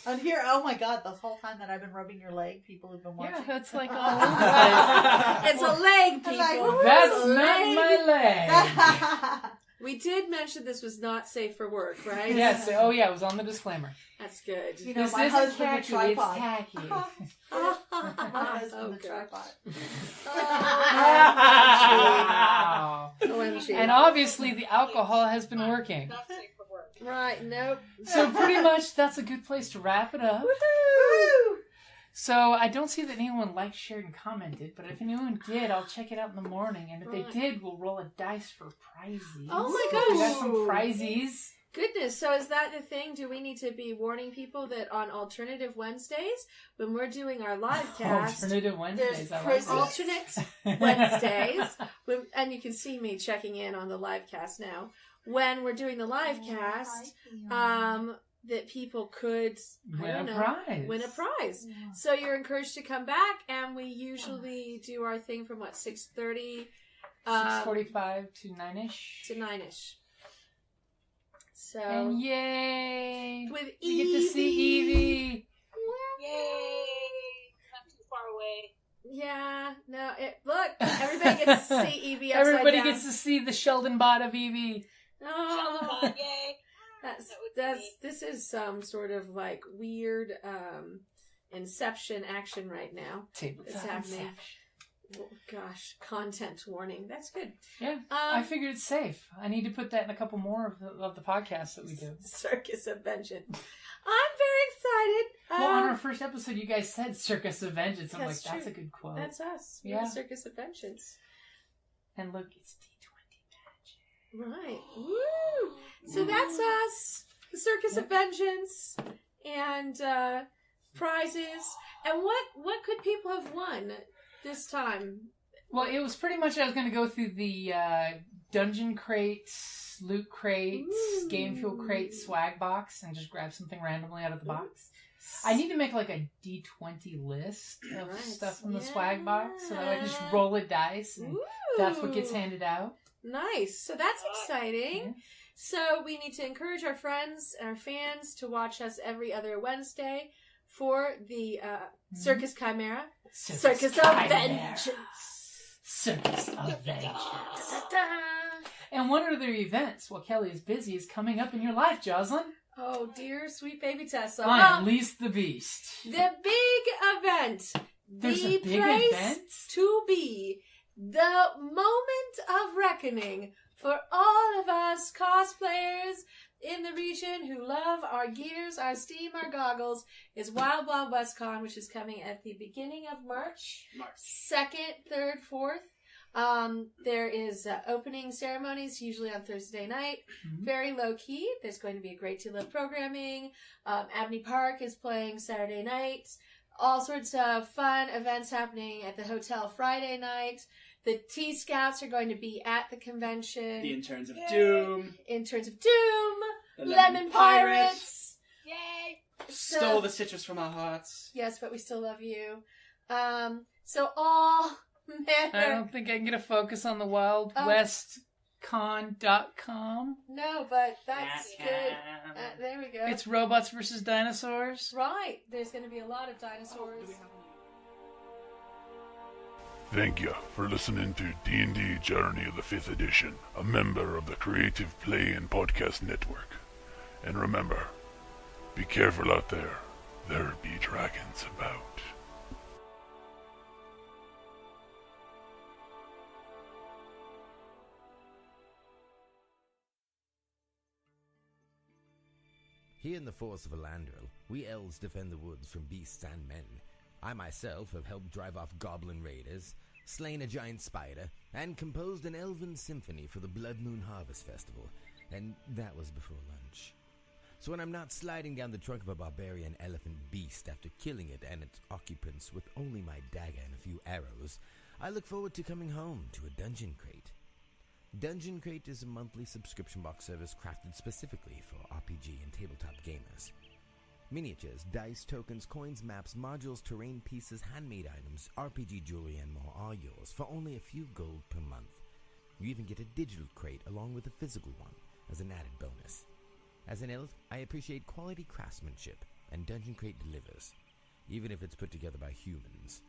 And here, oh my god, this whole time that I've been rubbing your leg, people have been watching. Yeah, that's like all over the place. It's a leg, people. like, That's It's a not my leg. We did mention this was not safe for work, right? Yes. Oh, yeah. It was on the disclaimer. That's good. You know, This my isn't husband the tacky. It's tripod. tacky. My husband the Okay. tripod. Wow. OMG. And obviously, the alcohol has been working. Not safe for work. Right, nope. So pretty much, that's a good place to wrap it up. Woo! So I don't see that anyone liked, shared, and commented, but if anyone did, I'll check it out in the morning. And if Right. they did, we'll roll a dice for prizes. Oh my We got gosh. some prizes. Goodness, so is that the thing? Do we need to be warning people that on alternative Wednesdays, when we're doing our live cast, Alternative Wednesdays. there's I like prizes. alternate Wednesdays, and you can see me checking in on the live cast now. When we're doing the live cast, that people could Win a prize. win a prize. So you're encouraged to come back, and we usually do our thing from 6:30 6:45 to 9-ish. to 9ish. So And yay! with We get to see Evie. Yay! Not too far away. Yeah, no, look, everybody gets to see Evie upside Everybody down. gets to see the Sheldon bot of Evie. Oh, Yay! that's That would be neat. this is some sort of like weird Inception action right now. Tabletop It's happening. Inception. Oh, gosh, content warning. That's good. Yeah, I figured it's safe. I need to put that in a couple more of the podcasts that we do. Circus of Vengeance. I'm very excited. Well, on our first episode, you guys said Circus of Vengeance. I'm like, That's that's true. a good quote. That's us. We're Yeah. the Circus of Vengeance. And look, it's D20 magic. Right. Woo! So that's us. The Circus of Vengeance. And prizes. And what could people have won this time? Well, it was pretty much I was going to go through the dungeon crates, loot crates, Ooh. game fuel crate, swag box, and just grab something randomly out of the box. I need to make like a D20 list of Right. stuff from the swag box so that I just Yeah. roll a dice and Ooh. that's what gets handed out. Nice. So that's exciting. Yeah. So we need to encourage our friends, our fans, to watch us every other Wednesday for the Circus Chimera. Circus of Chimera. Vengeance. Circus of Vengeance. Da-da-da. And one of their events, while Kellie is busy, is coming up in your life, Jocelyne. Oh, dear sweet baby Tessa. Unleash the Beast. The big event. There's The a big place event? to be. The moment of reckoning for all of us cosplayers in the region who love our gears, our steam, our goggles is Wild Wild West Con, which is coming at the beginning of March. 2nd, 3rd, 4th. There is opening ceremonies, usually on Thursday night. Mhm. Very low key. There's going to be a great deal of programming. Abney Park is playing Saturday night. All sorts of fun events happening at the hotel Friday night. The T-Scouts are going to be at the convention. The Interns of Doom. Interns of Doom. The Lemon Pirates. Yay! Stole the citrus from our hearts. Yes, but we still love you. So all I manner. don't think I can get a focus on the WildWestCon.com. No, but that's good. There we go. It's robots versus dinosaurs. right. There's going to be a lot of dinosaurs. Thank you for listening to D&D Journey of the 5th Edition, a member of the Creative Play and Podcast Network. And remember, be careful out there. There be dragons about. Here in the forest of Elandril, we elves defend the woods from beasts and men. I myself have helped drive off goblin raiders, slain a giant spider, and composed an elven symphony for the Blood Moon Harvest Festival, and that was before lunch. So when I'm not sliding down the trunk of a barbarian elephant beast after killing it and its occupants with only my dagger and a few arrows, I look forward to coming home to a Dungeon Crate. Dungeon Crate is a monthly subscription box service crafted specifically for RPG and tabletop gamers. Miniatures, dice, tokens, coins, maps, modules, terrain pieces, handmade items, RPG jewelry, and more are yours for only a few gold per month. You even get a digital crate along with a physical one as an added bonus. As an elf, I appreciate quality craftsmanship, and Dungeon Crate delivers, even if it's put together by humans.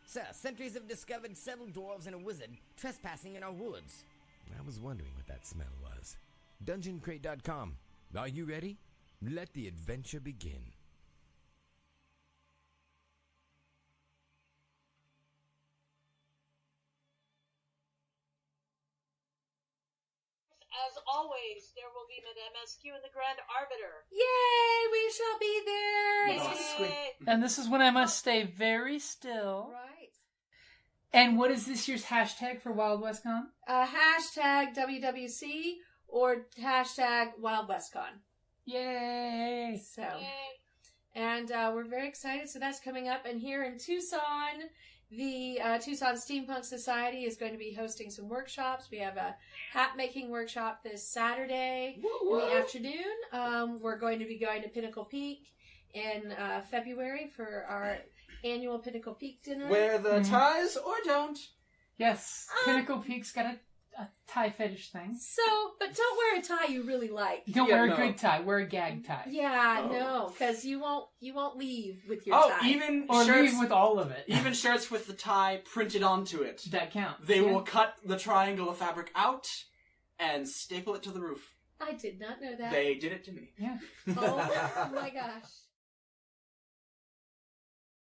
Sir, sentries have discovered several dwarves and a wizard trespassing in our woods. I was wondering what that smell was. DungeonCrate.com. Are you ready? Let the adventure begin. As always, there will be Madame MSQ and the Grand Arbiter. Yay! We shall be there. Yay! And this is when I must stay very still. Right. And what is this year's hashtag for Wild West Con? Hashtag WWC or hashtag Wild West Con. Yay! So, and we're very excited. So that's coming up. And here in Tucson, the Tucson Steampunk Society is going to be hosting some workshops. We have a hat making workshop this Saturday in the afternoon. We're going to be going to Pinnacle Peak in February for our annual Pinnacle Peak dinner. Wear the ties or don't. Yes, Pinnacle Peak's got a tie fetish thing. So, but don't wear a tie you really like. Don't wear a good tie. Wear a gag tie. Yeah, no, because you won't leave with your tie. Even or shirts, leave with all of it. Even shirts with the tie printed onto it. That counts. They will cut the triangle of fabric out and staple it to the roof. I did not know that. They did it to me. Yeah. Oh my gosh.